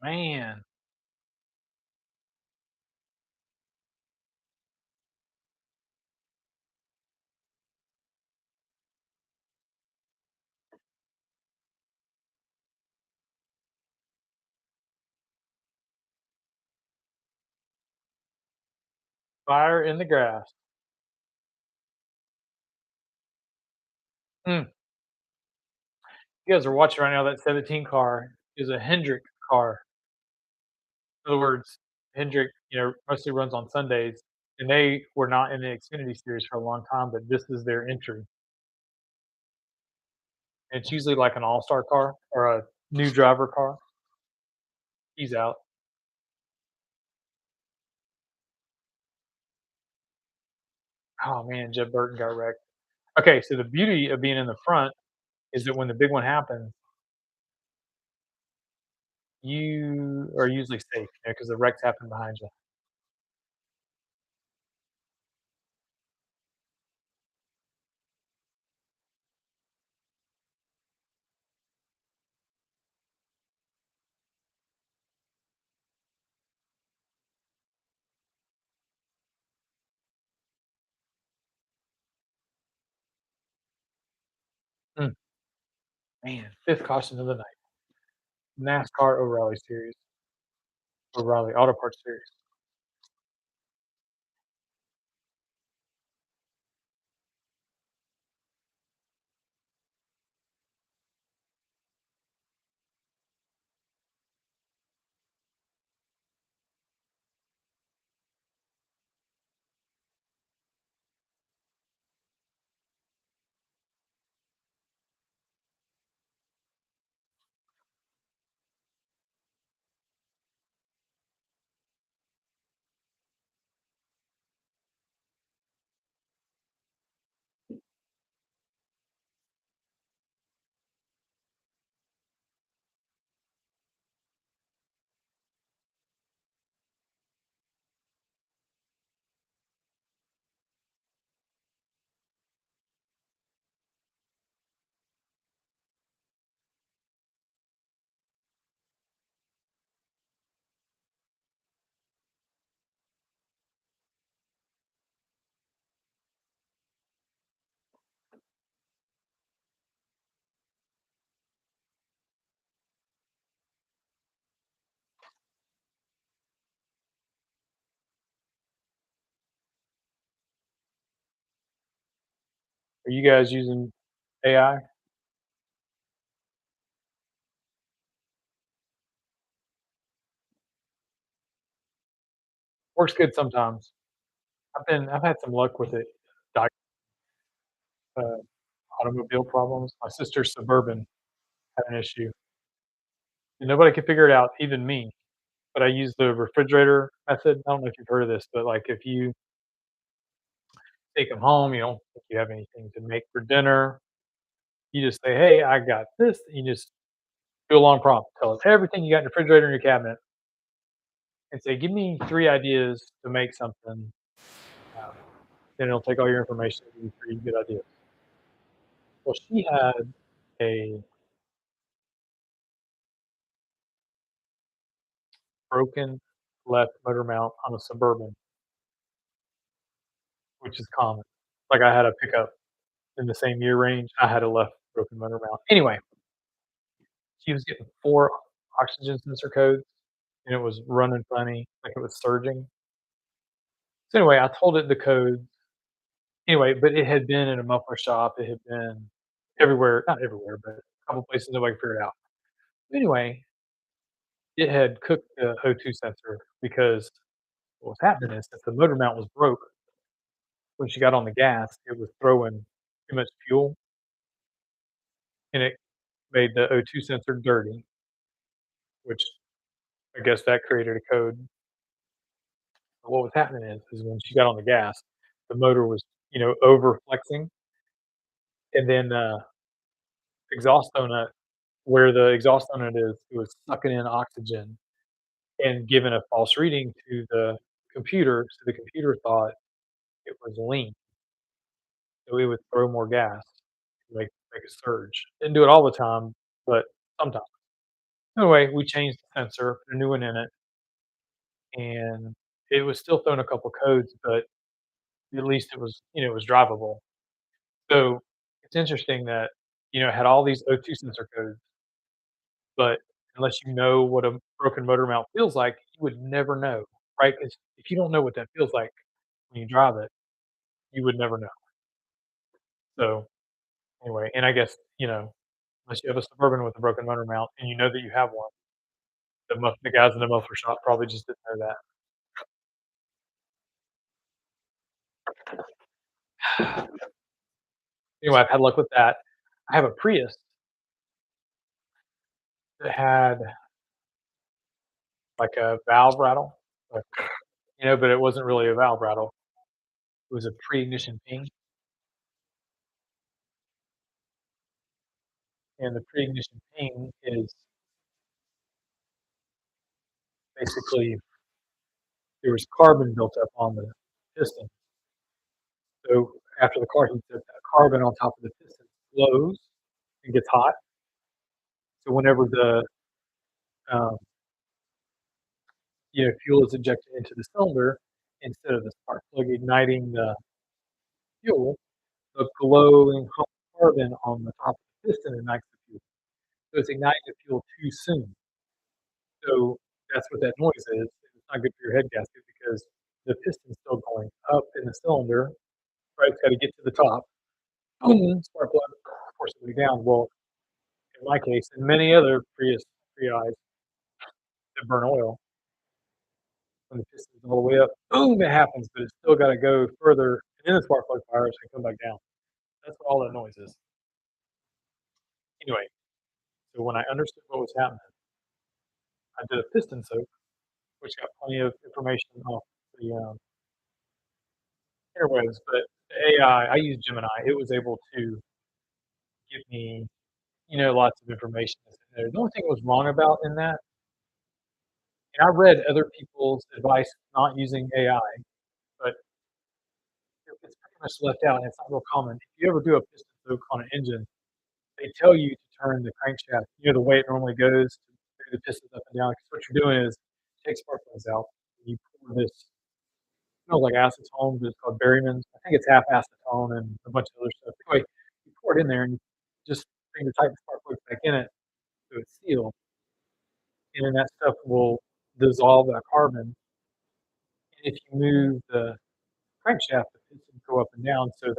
Man, fire in the grass. Mm. You guys are watching right now, that 17 car is a Hendrick car. In other words, Hendrick, mostly runs on Sundays, and they were not in the Xfinity series for a long time, but this is their entry. And it's usually like an all-star car or a new driver car. He's out. Oh, man, Jeb Burton got wrecked. Okay, so the beauty of being in the front is that when the big one happens, you are usually safe, because the wrecks happen behind you. Mm, man, 5th caution of the night. NASCAR O'Reilly series, O'Reilly Auto Parts series. Are you guys using AI? Works good sometimes. I've had some luck with it. Di uh, Automobile problems. My sister's Suburban had an issue, and nobody could figure it out, even me. But I used the refrigerator method. I don't know if you've heard of this, but, like, if you take them home, you don't think you have anything to make for dinner, you just say, "Hey, I got this." You just do a long prompt, tell it everything you got in the refrigerator in your cabinet, and say, "Give me 3 ideas to make something." Um, then it'll take all your information and give you 3 good ideas. Well, she had a broken left motor mount on a Suburban, which is common. Like, I had a pickup in the same year range, I had a left broken motor mount. Anyway, she was getting 4 oxygen sensor codes, and it was running funny, like it was surging. So, anyway, I told it the code. Anyway, but it had been in a muffler shop, it had been everywhere, not everywhere, but a couple places nobody could figure it out. Anyway, it had cooked the O2 sensor because what was happening is if the motor mount was broke, when she got on the gas, it was throwing too much fuel, and it made the O2 sensor dirty, which I guess that created a code. But what was happening is when she got on the gas, the motor was, over flexing, and then exhaust donut, where the exhaust donut is, it was sucking in oxygen and giving a false reading to the computer. So the computer thought it was lean, so it would throw more gas, make a surge. Didn't do it all the time, but sometimes. Anyway, we changed the sensor, put a new one in it, and it was still throwing a couple codes, but at least it was drivable. So it's interesting that, it had all these O2 sensor codes, but unless you know what a broken motor mount feels like, you would never know, right? Because if you don't know what that feels like when you drive it, you would never know. So anyway, and I guess, unless you have a Suburban with a broken motor mount and you know that you have one, the guys in the muffler shop probably just didn't know that. Anyway, I've had luck with that. I have a Prius that had like a valve rattle, like, but it wasn't really a valve rattle. It was a pre-ignition ping, and the pre-ignition ping is basically there was carbon built up on the piston. So after the car heats up, that carbon on top of the piston flows and gets hot. So whenever the um, fuel is injected into the cylinder, instead of the spark plug igniting the fuel, the glowing hot carbon on the top of the piston ignites the fuel. So it's igniting the fuel too soon. So that's what that noise is. It's not good for your head gasket because the piston's still going up in the cylinder, right? It's got to get to the top. Boom, spark plug, force it way down. Well, in my case, and many other Prius 3is that burn oil, when the piston's all the way up, boom, it happens, but it's still got to go further, and then the spark plug fires and come back down. That's what all that noise is. Anyway, so when I understood what was happening, I did a piston soak, which got plenty of information off the interwebs, but the AI, I use Gemini, it was able to give me, lots of information that's in there. The only thing it was wrong about in that, and I read other people's advice not using AI, but it's pretty much left out and it's not real common. If you ever do a piston soak on an engine, they tell you to turn the crankshaft, the way it normally goes to move the pistons up and down. Because what you're doing is take spark plugs out, and you pour this smells like acetone, but it's called Berryman's. I think it's half acetone and a bunch of other stuff. Anyway, you pour it in there and you just bring the tight spark plugs back in it so it's sealed, and then that stuff will dissolve that carbon. And if you move the crankshaft, the pistons go up and down, so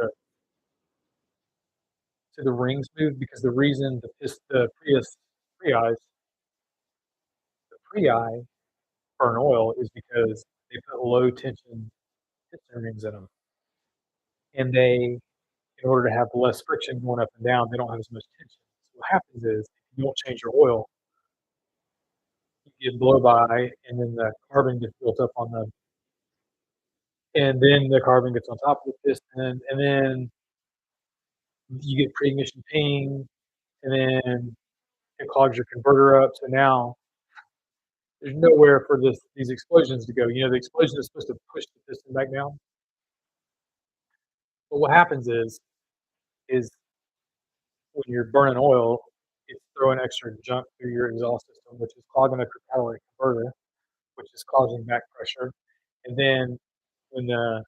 the rings move. Because the reason the Prius Prii the Prii burn oil is because they put low tension piston rings in them, and in order to have less friction going up and down, they don't have as much tension. So what happens is if you don't change your oil, you get blow by, and then the carbon gets built up and then the carbon gets on top of the piston, and then you get pre-ignition ping, and then it clogs your converter up. So now there's nowhere for these explosions to go. The explosion is supposed to push the piston back down. But what happens is when you're burning oil, it's throwing extra junk through your exhaust system, which is clogging up your catalytic converter, which is causing back pressure. And then when the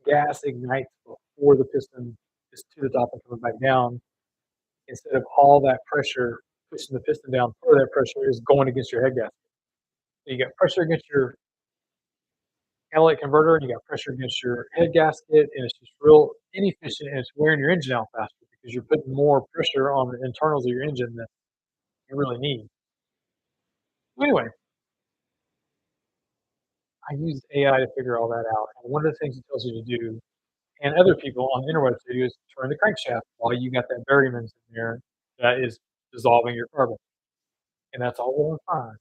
gas ignites before the piston is to the top and coming back down, instead of all that pressure pushing the piston down, part of that pressure is going against your head gasket. So you got pressure against your catalytic converter and you got pressure against your head gasket, and it's just real inefficient and it's wearing your engine out faster because you're putting more pressure on the internals of your engine than you really need. So anyway, I used AI to figure all that out, and one of the things it tells you to do, and other people on the interwebs do, is turn the crankshaft while you got that Berryman's in there that is dissolving your carbon, and that's all well and fine.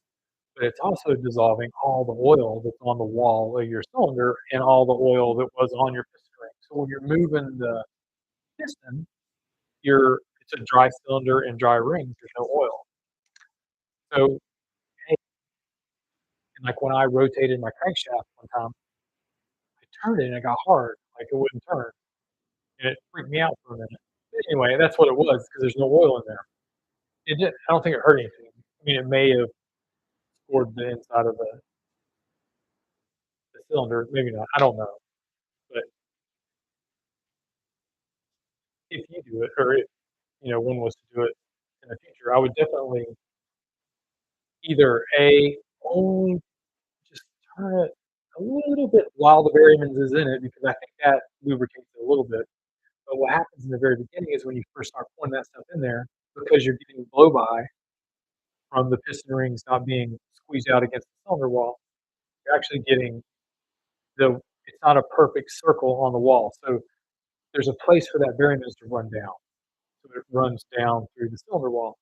But it's also dissolving all the oil that's on the wall of your cylinder and all the oil that was on your piston ring. So when you're moving the piston, it's a dry cylinder and dry rings. There's no oil. So, hey, and like when I rotated my crankshaft one time, I turned it and it got hard, like it wouldn't turn, and it freaked me out for a minute. But anyway, that's what it was because there's no oil in there. It did, I don't think it hurt anything. I mean, it may have scored the inside of the cylinder, maybe not. I don't know. But if you do it, or if one was to do it in the future, I would definitely either only just turn it a little bit while the Berryman's is in it because I think that lubricates it a little bit. But what happens in the very beginning is when you first start pouring that stuff in there, because you're getting blow by from the piston rings not being squeezed out against the cylinder wall, you're actually getting it's not a perfect circle on the wall. So there's a place for that Berryman's to run down. So it runs down through the cylinder wall.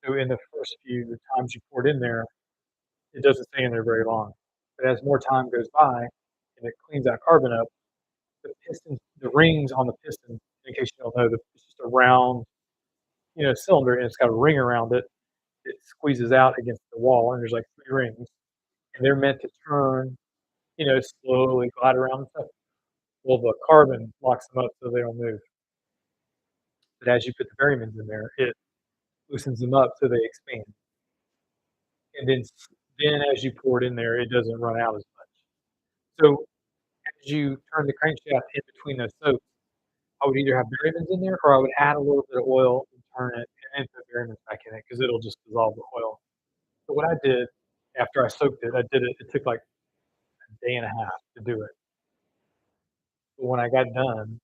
So in the first few times you pour it in there, it doesn't stay in there very long. But as more time goes by and it cleans that carbon up, the rings on the piston, in case you don't know, it's just a round, cylinder, and it's got a ring around it. It squeezes out against the wall, and there's like three rings, and they're meant to turn, slowly glide around and stuff. Well, the carbon locks them up so they don't move. But as you put the Berrymans in there, it loosens them up so they expand. And then as you pour it in there, it doesn't run out as much. So as you turn the crankshaft in between those soaks, I would either have Berryman's in there or I would add a little bit of oil and turn it and then put Berryman's back in it because it'll just dissolve the oil. So what I did after I soaked it, it took like a day and a half to do it. But when I got done,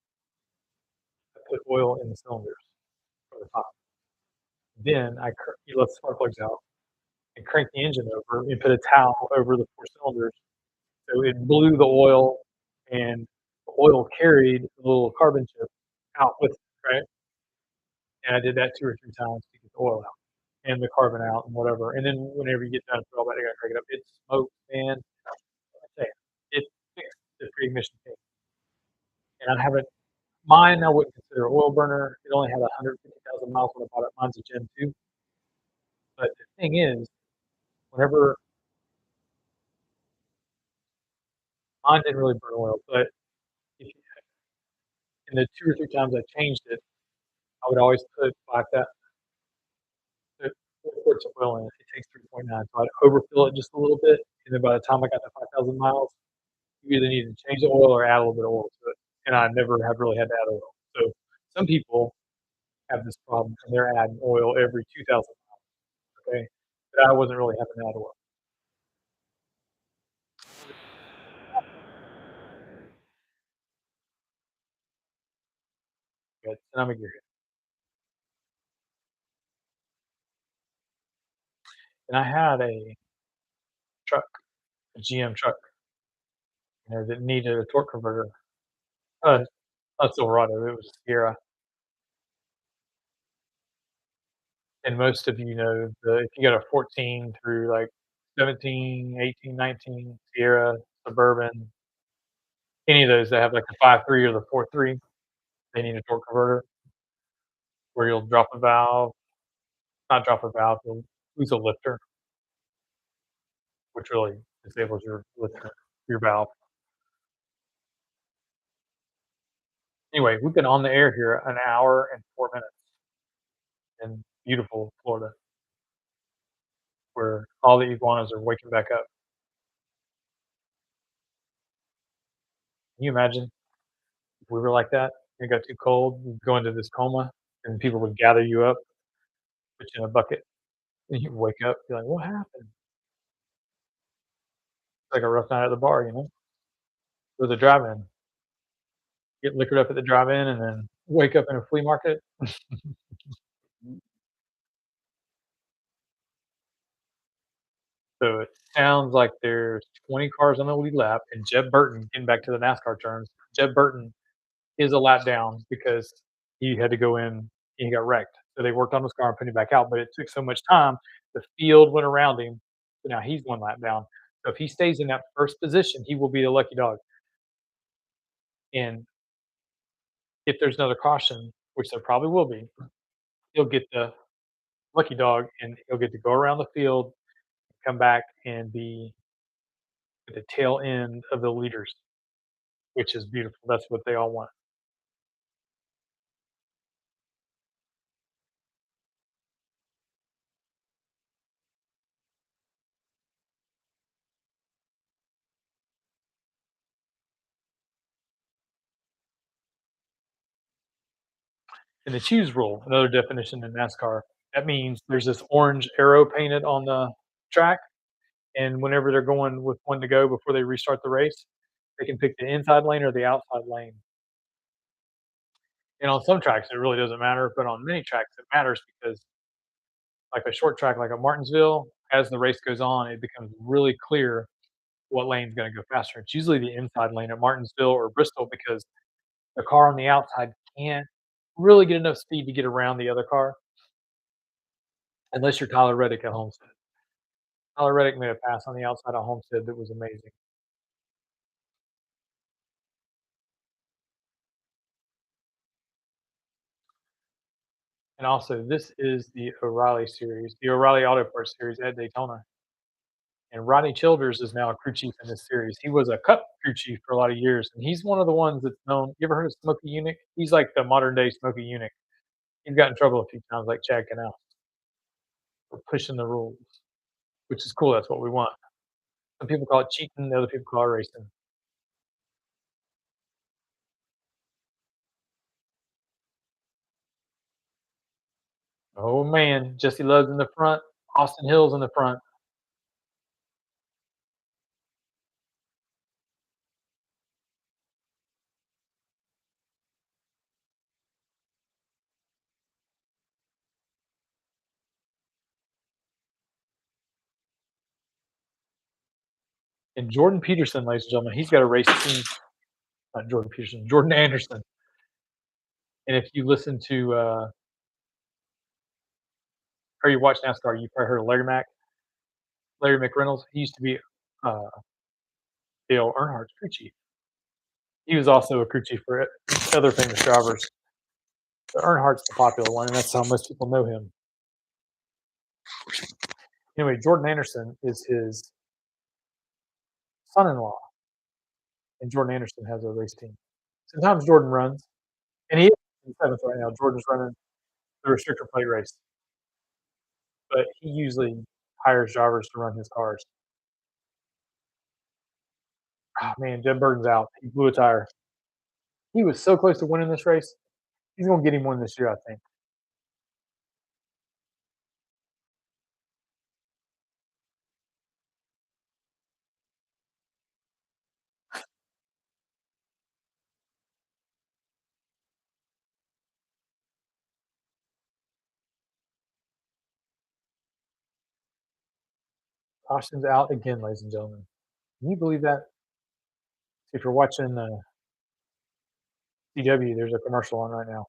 I put oil in the cylinders for the top. Then you let the spark plugs out and crank the engine over and put a towel over the four cylinders. So it blew the oil and the oil carried the little carbon chip out with it, right? And I did that 2 or 3 times to get the oil out and the carbon out and whatever. And then whenever you get done, throw it back, I gotta crank it up. It smoked, man. I tell you, it fixed the pre-ignition thing. And I wouldn't consider an oil burner. It only had 150,000 miles when I bought it. Mine's a Gen 2. But the thing is, whenever mine didn't really burn oil, but if you, in the 2 or 3 times I changed it, I would always put 4 quarts of oil in it. It takes 3.9, so I'd overfill it just a little bit, and then by the time I got to 5,000 miles, you either need to change the oil or add a little bit of oil to it, and I never have really had to add oil. So some people have this problem, and they're adding oil every 2,000 miles, okay? But I wasn't really having to add oil. Good, and I'm a gearhead. And I had a truck, a GM truck, that needed a torque converter. Uh, a Silverado, it was a Sierra. And most of you know if you got a 14 through like 17, 18, 19 Sierra, Suburban, any of those that have like the 5.3 or the 4.3, they need a torque converter where you'll drop a valve, not drop a valve, you'll lose a lifter, which really disables your lifter, your valve. Anyway, we've been on the air here an hour and 4 minutes in beautiful Florida, where all the iguanas are waking back up. Can you imagine if we were like that? It got too cold, you'd go into this coma, and people would gather you up, put you in a bucket, and you wake up, you're like, "What happened?" It's like a rough night at the bar, With a drive-in. Get liquored up at the drive-in and then Wake up in a flea market. So it sounds like there's 20 cars on the lead lap, and Jeb Burton, getting back to the NASCAR terms, Jeb Burton is a lap down because he had to go in and he got wrecked. So they worked on his car and put him back out, but it took so much time, the field went around him, so now he's 1 lap down. So if he stays in that first position, he will be the lucky dog. And if there's another caution, which there probably will be, he'll get the lucky dog and he'll get to go around the field, come back and be at the tail end of the leaders, which is beautiful. That's what they all want. And the choose rule, another definition in NASCAR, that means there's this orange arrow painted on the track, and whenever they're going with 1 to go before they restart the race, they can pick the inside lane or the outside lane. And on some tracks, it really doesn't matter, but on many tracks, it matters because, like a short track like at Martinsville, as the race goes on, it becomes really clear what lane's gonna go faster. It's usually the inside lane at Martinsville or Bristol because the car on the outside can't really get enough speed to get around the other car unless you're Tyler Reddick at Homestead. Tyler Reddick made a pass on the outside of Homestead that was amazing. And also, this is the O'Reilly series, the O'Reilly Auto Parts series at Daytona. And Rodney Childers is now a crew chief in this series. He was a Cup crew chief for a lot of years, and he's one of the ones that's known. You ever heard of Smokey Yunick? He's like the modern day Smokey Yunick. He's got in trouble a few times, like Chad Canal, for pushing the rules, which is cool. That's what we want. Some people call it cheating, other people call it racing. Oh man, Jesse Love's in the front, Austin Hill's in the front, and Jordan Peterson, ladies and gentlemen, he's got a race team. Not Jordan Peterson, Jordan Anderson. And if you listen to or you watch NASCAR, you probably heard of Larry McReynolds. He used to be uh, Dale Earnhardt's crew chief. He was also a crew chief for other famous drivers. But Earnhardt's the popular one, and that's how most people know him. Anyway, Jordan Anderson is his son-in-law, and Jordan Anderson has a race team. Sometimes Jordan runs, and he is in seventh right now. Jordan's running the restrictor plate race, but he usually hires drivers to run his cars. Oh man, Jeb Burton's out. He blew a tire. He was so close to winning this race. He's gonna get him one this year, I think. Caution's out again, ladies and gentlemen. Can you believe that? If you're watching CW, there's a commercial on right now.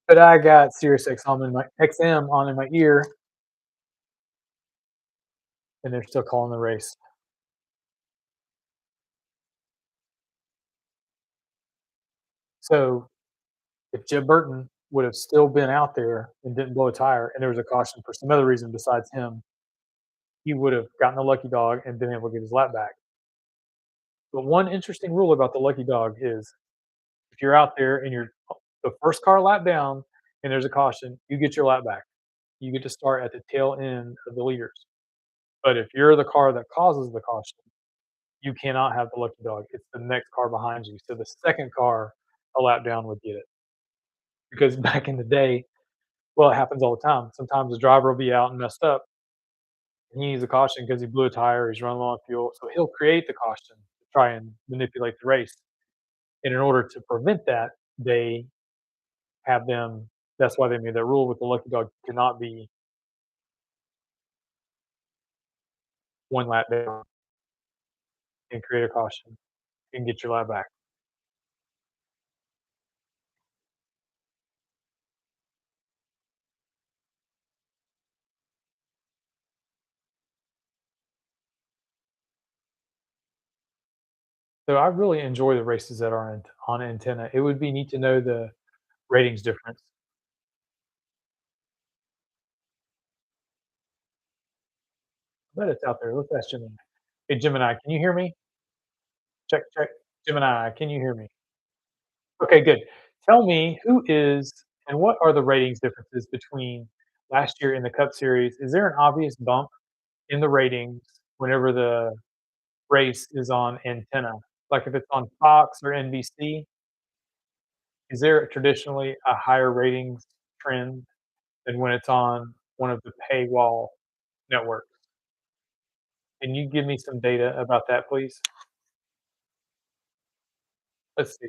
But I got Sirius XM on in my ear, and they're still calling the race. So if Jeb Burton would have still been out there and didn't blow a tire, and there was a caution for some other reason besides him, he would have gotten the lucky dog and been able to get his lap back. But one interesting rule about the lucky dog is if you're out there and you're the first car lap down and there's a caution, you get your lap back. You get to start at the tail end of the leaders. But if you're the car that causes the caution, you cannot have the lucky dog. It's the next car behind you. So the second car a lap down would get it. Because back in the day, well, it happens all the time. Sometimes the driver will be out and messed up. He needs a caution because he blew a tire, he's running low on fuel. So he'll create the caution to try and manipulate the race. And in order to prevent that, they have them. That's why they made that rule with the lucky dog cannot be 1 lap down and create a caution and get your lap back. So I really enjoy the races that are on antenna. It would be neat to know the ratings difference. I bet it's out there. Let's ask Gemini. Hey, Gemini, can you hear me? Check, check. Gemini, can you hear me? Okay, good. Tell me who is and what are the ratings differences between last year in the Cup Series? Is there an obvious bump in the ratings whenever the race is on antenna? Like if it's on Fox or NBC, is there traditionally a higher ratings trend than when it's on one of the paywall networks? Can you give me some data about that, please? Let's see.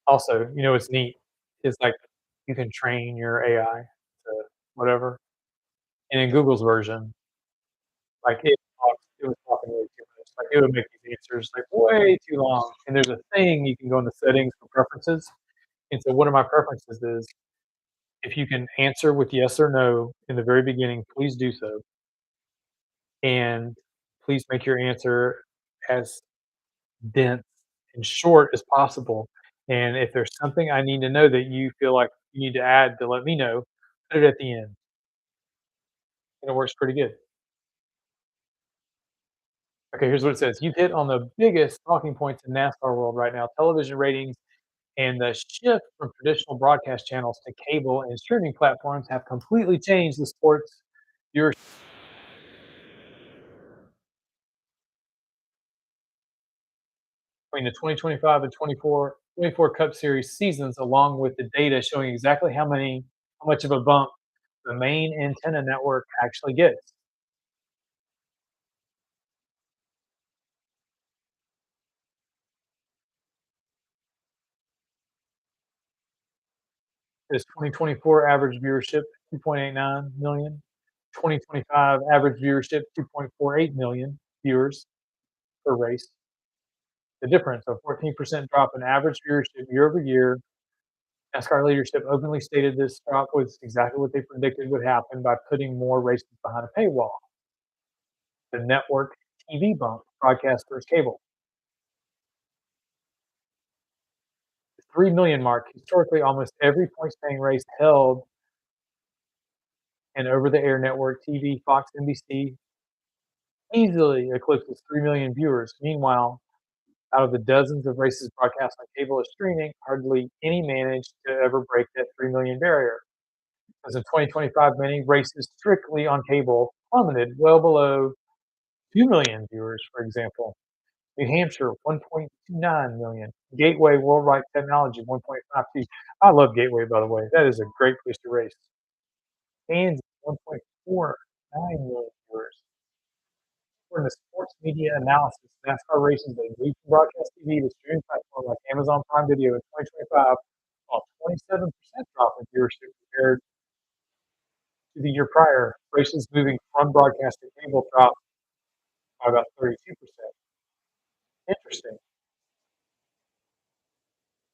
Also, what's neat is like you can train your AI to whatever. And in Google's version, like it was talking way too much. Like it would make these answers like way too long. And there's a thing you can go in the settings for preferences. And so one of my preferences is if you can answer with yes or no in the very beginning, please do so. And please make your answer as dense and short as possible. And if there's something I need to know that you feel like you need to add to let me know, put it at the end. And it works pretty good. Okay, here's what it says. You've hit on the biggest talking points in NASCAR world right now. Television ratings and the shift from traditional broadcast channels to cable and streaming platforms have completely changed the sport's viewership between the 2025 and 24 Cup Series seasons, along with the data showing exactly how much of a bump the main antenna network actually gets. This 2024 average viewership 2.89 million, 2025 average viewership 2.48 million viewers per race. The difference, a 14% drop in average viewership year over year. NASCAR leadership openly stated this drop was exactly what they predicted would happen by putting more races behind a paywall. The network TV bump, broadcast versus cable. The 3 million mark, historically, almost every points paying race held an over the air network TV, Fox, NBC, easily eclipses 3 million viewers. Meanwhile, out of the dozens of races broadcast on cable or streaming, hardly any managed to ever break that 3 million barrier. As in 2025, many races strictly on cable plummeted well below 2 million viewers, for example. New Hampshire, 1.29 million. Gateway Worldwide Technology, 1.52. I love Gateway, by the way. That is a great place to race. Kansas, 1.49 million viewers. For the sports media analysis, NASCAR races that moved from broadcast TV to streaming platform like Amazon Prime Video in 2025, saw a 27% drop in viewership compared to the year prior. Races moving from broadcast to cable dropped by about 32%. Interesting.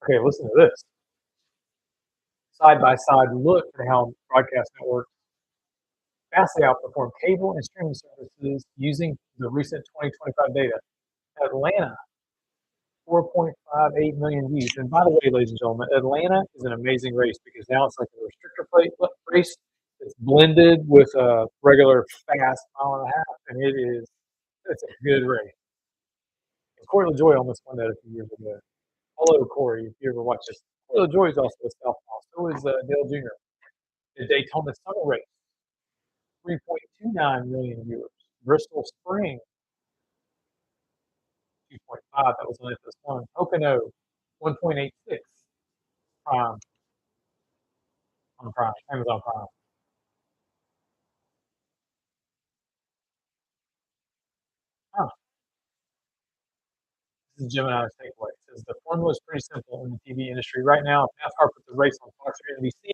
Okay, listen to this. Side by side look at how broadcast networks vastly outperform cable and streaming services using the recent 2025 data. Atlanta, 4.58 million views. And by the way, ladies and gentlemen, Atlanta is an amazing race because now it's like a restrictor plate race. It's blended with a regular fast mile and a half, and it's a good race. And Corey LaJoy almost won that a few years ago. Hello, Corey, if you ever watch this. Corey LaJoy is also a southpaw. So is Dale Jr. The Daytona Summer Race, 3.29 million viewers. Bristol Spring, 2.5. That was only this one. Pocono, 1.86. Prime on Prime, Amazon Prime. Huh. This is Gemini's takeaway. It says the formula is pretty simple in the TV industry right now. If NASCAR puts a race on Fox or NBC,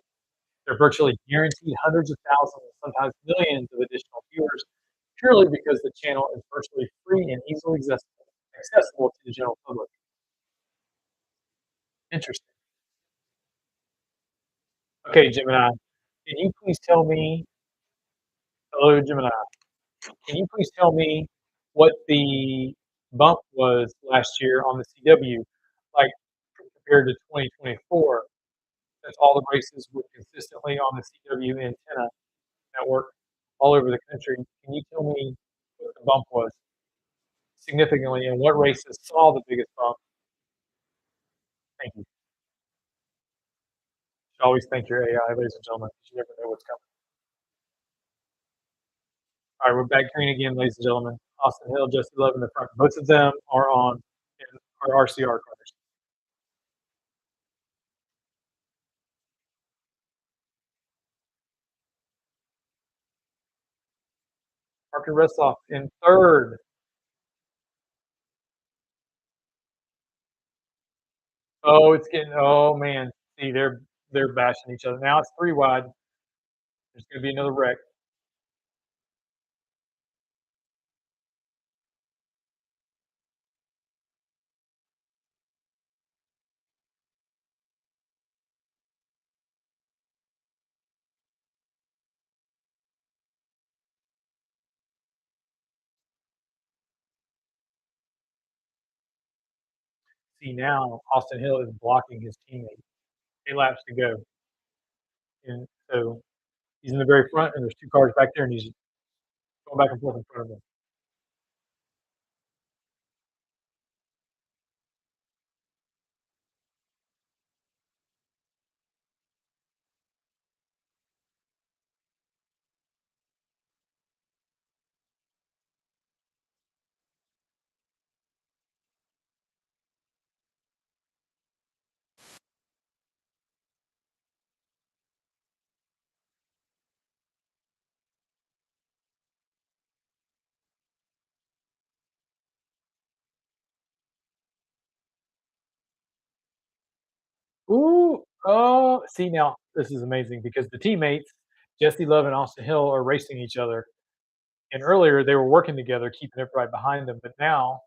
they're virtually guaranteed hundreds of thousands, sometimes millions of additional viewers, purely because the channel is virtually free and easily accessible to the general public. Interesting. Okay, Gemini, can you please tell me, hello, Gemini, can you please tell me what the bump was last year on the CW, like compared to 2024, since all the races were consistently on the CW antenna network all over the country? Can you tell me what the bump was significantly and what races saw the biggest bump? Thank you. You should always thank your AI, ladies and gentlemen, because you never know what's coming. All right, we're back green again, ladies and gentlemen. Austin Hill, Jesse Love in the front. Both of them are on our RCR cars. Parker Ressloff in third. Oh, it's getting. Oh man, see they're bashing each other now. It's three wide. There's going to be another wreck. See now, Austin Hill is blocking his teammate. 8 laps to go, and so he's in the very front, and there's two cars back there, and he's going back and forth in front of him. Ooh, oh, see now, this is amazing because the teammates, Jesse Love and Austin Hill, are racing each other. And earlier they were working together, keeping everybody behind them. But now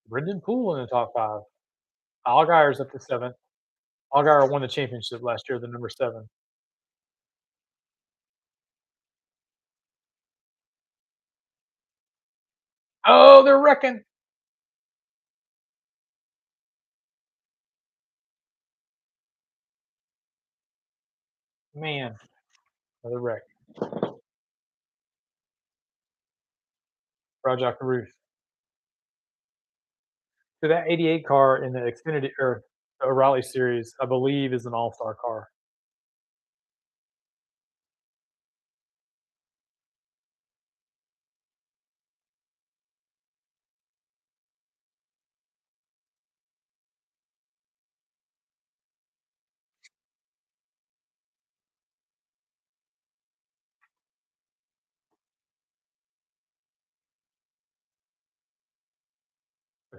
Brendan Poole in the top five. Allgaier's up to seventh. Allgaier won the championship last year, the number seven. Oh, they're wrecking. Man, another wreck. Rajah Caruth. So that 88 car in the Xfinity or O'Reilly series, I believe, is an all-star car.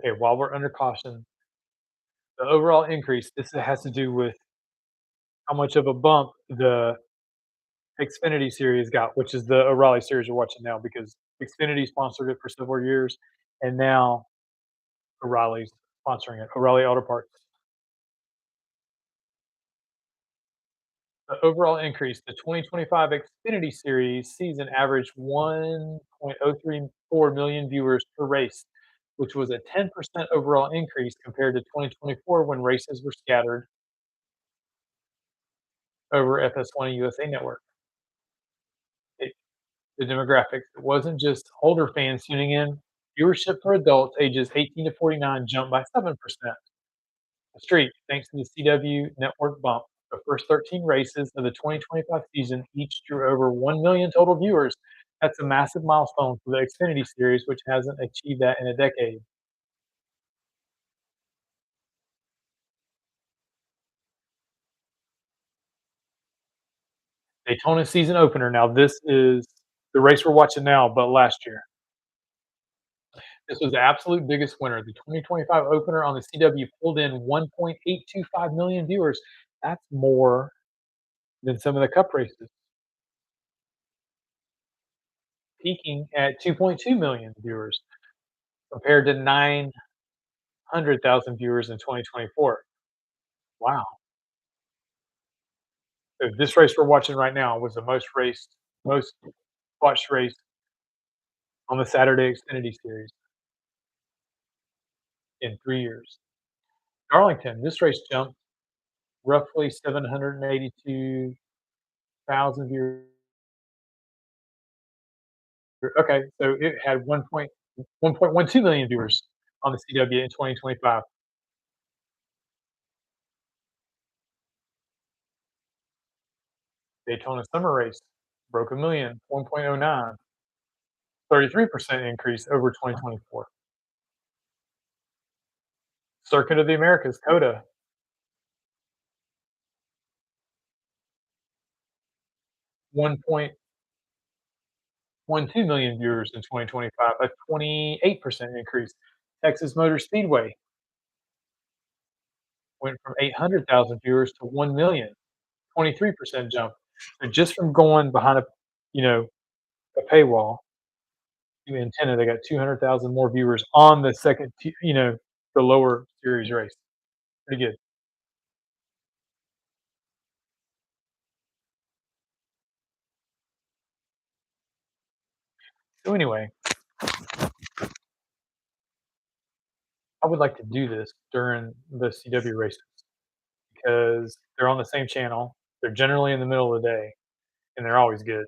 Okay, while we're under caution, the overall increase, this has to do with how much of a bump the Xfinity series got, which is the O'Reilly series you're watching now, because Xfinity sponsored it for several years, and now O'Reilly's sponsoring it. O'Reilly Auto Parts. The overall increase, the 2025 Xfinity Series season averaged 1.034 million viewers per race, which was a 10% overall increase compared to 2024 when races were scattered over FS1 and USA Network. It, the demographics, it wasn't just older fans tuning in. Viewership for adults ages 18 to 49 jumped by 7%. The streak, thanks to the CW network bump. The first 13 races of the 2025 season each drew over 1 million total viewers. That's a massive milestone for the Xfinity series, which hasn't achieved that in a decade. Daytona season opener. Now, this is The race we're watching now, but last year. This was the absolute biggest winner. The 2025 opener on the CW pulled in 1.825 million viewers. That's more than some of the Cup races, peaking at 2.2 million viewers compared to 900,000 viewers in 2024. Wow. So this race we're watching right now was the most watched race on the Saturday Xfinity Series in 3 years. Darlington, this race jumped roughly 782,000 viewers. Okay, so it had 1.12 million viewers on the CW in 2025. Daytona Summer Race broke a million, 1.09, 33% increase over 2024. Circuit of the Americas, COTA, 1.12 million viewers in 2025, a 28% increase. Texas Motor Speedway went from 800,000 viewers to 1 million, 23% jump. So just from going behind you know, a paywall to antenna, they got 200,000 more viewers on the second, the lower series race. Pretty good. So anyway, I would like to do this during the CW races because they're on the same channel. They're generally in the middle of the day, and they're always good.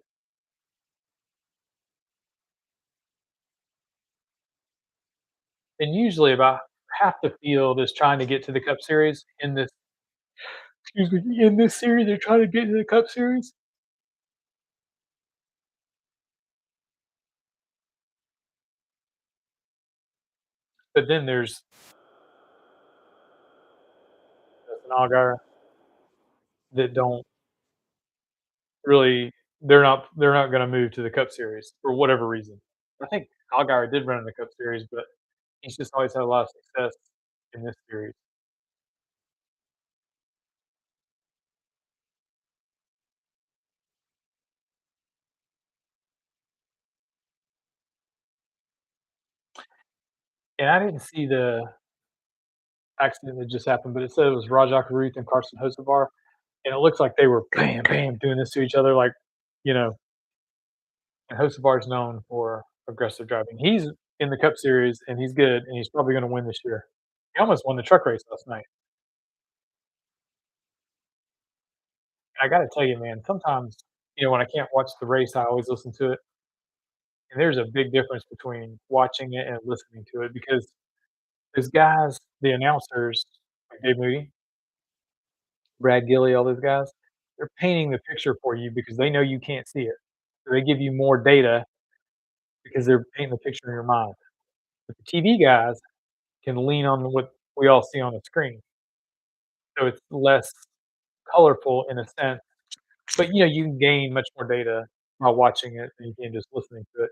And usually, about half the field is trying to get to the Cup Series. In this series, they're trying to get to the Cup Series. But then there's an Allgaier that don't really. They're not going to move to the Cup Series for whatever reason. I think Allgaier did run in the Cup Series, but he's just always had a lot of success in this series. And I didn't see the accident that just happened, but it said it was Rajak Ruth and Carson Hocevar, and it looks like they were bam, bam, doing this to each other, like, you know, and Hocevar is known for aggressive driving. He's in the Cup Series, and he's good, and he's probably gonna win this year. He almost won the truck race last night. I gotta tell you, man, sometimes, when I can't watch the race, I always listen to it, and there's a big difference between watching it and listening to it because those guys, the announcers, like Dave Moody, Brad Gilly, all those guys, they're painting the picture for you because they know you can't see it. So they give you more data because they're painting the picture in your mind. But the TV guys can lean on what we all see on the screen. So it's less colorful in a sense, but you can gain much more data while watching it than you can just listening to it.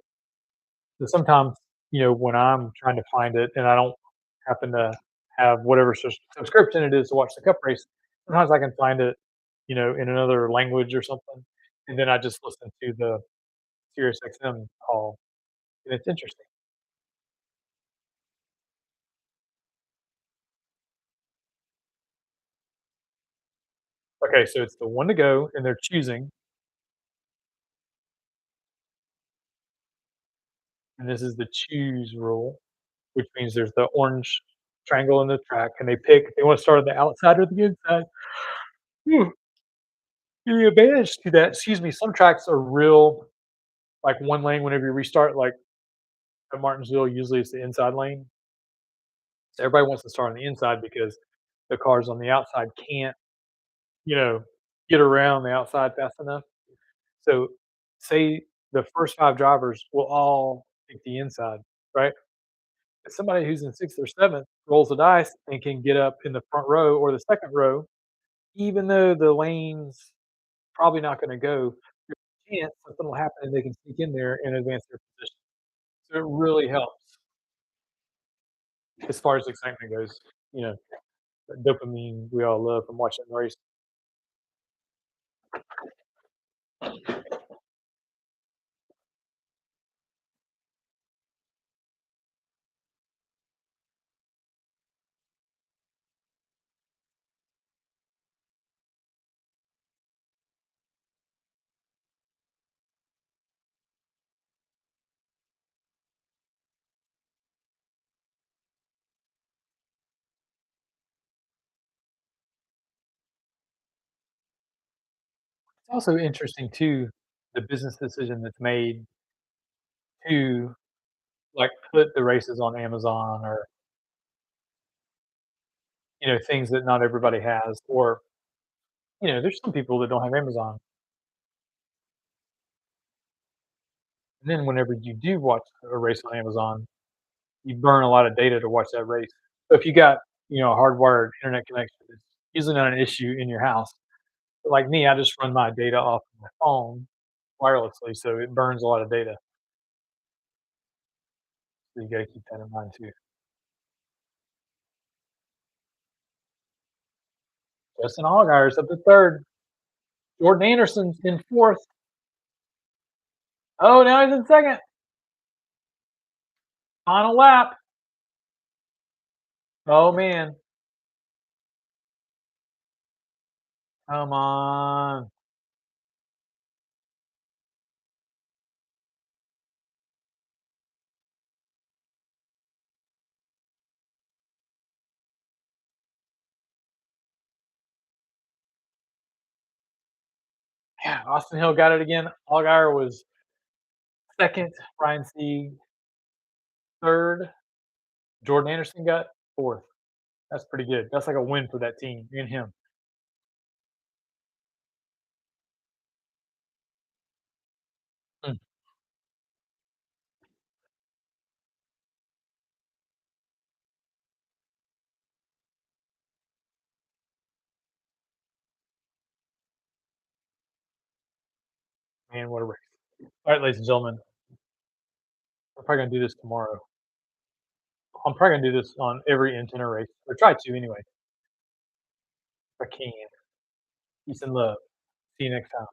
So sometimes, when I'm trying to find it and I don't happen to have whatever subscription it is to watch the Cup race, sometimes I can find it, in another language or something, and then I just listen to the Sirius XM call, and it's interesting. Okay, so it's the one to go, and they're choosing, and this is the choose rule, which means there's the orange triangle in the track, and they pick they want to start on the outside or the inside. Whew. The advantage to that, excuse me, some tracks are real, like one lane whenever you restart, like at Martinsville, usually it's the inside lane. So everybody wants to start on the inside because the cars on the outside can't, you know, get around the outside fast enough. So say the first 5 drivers will all pick the inside, right? If somebody who's in 6th or 7th rolls the dice and can get up in the front row or the second row, even though the lane's probably not gonna go, there's a chance something will happen and they can sneak in there and advance their position. So it really helps as far as excitement goes. You know, the dopamine we all love from watching the race. It's also interesting too, the business decision that's made to like put the races on Amazon or things that not everybody has, or there's some people that don't have Amazon. And then whenever you do watch a race on Amazon, you burn a lot of data to watch that race. So if you got, a hardwired internet connection, it's usually not an issue in your house. But like me, I just run my data off of my phone wirelessly, so it burns a lot of data. So you gotta keep that in mind too. Justin Allgaier's up at 3rd. Jordan Anderson's in 4th. Oh, now he's in 2nd. Final lap. Oh man. Come on. Yeah, Austin Hill got it again. Allgaier was 2nd, Ryan Sieg 3rd, Jordan Anderson got 4th. That's pretty good. That's like a win for that team and him. Mm, man, what a race. All right, ladies and gentlemen, we're probably gonna do this tomorrow. I'm probably gonna do this on every N10 race, or try to anyway, if I can. Peace and love. See you next time.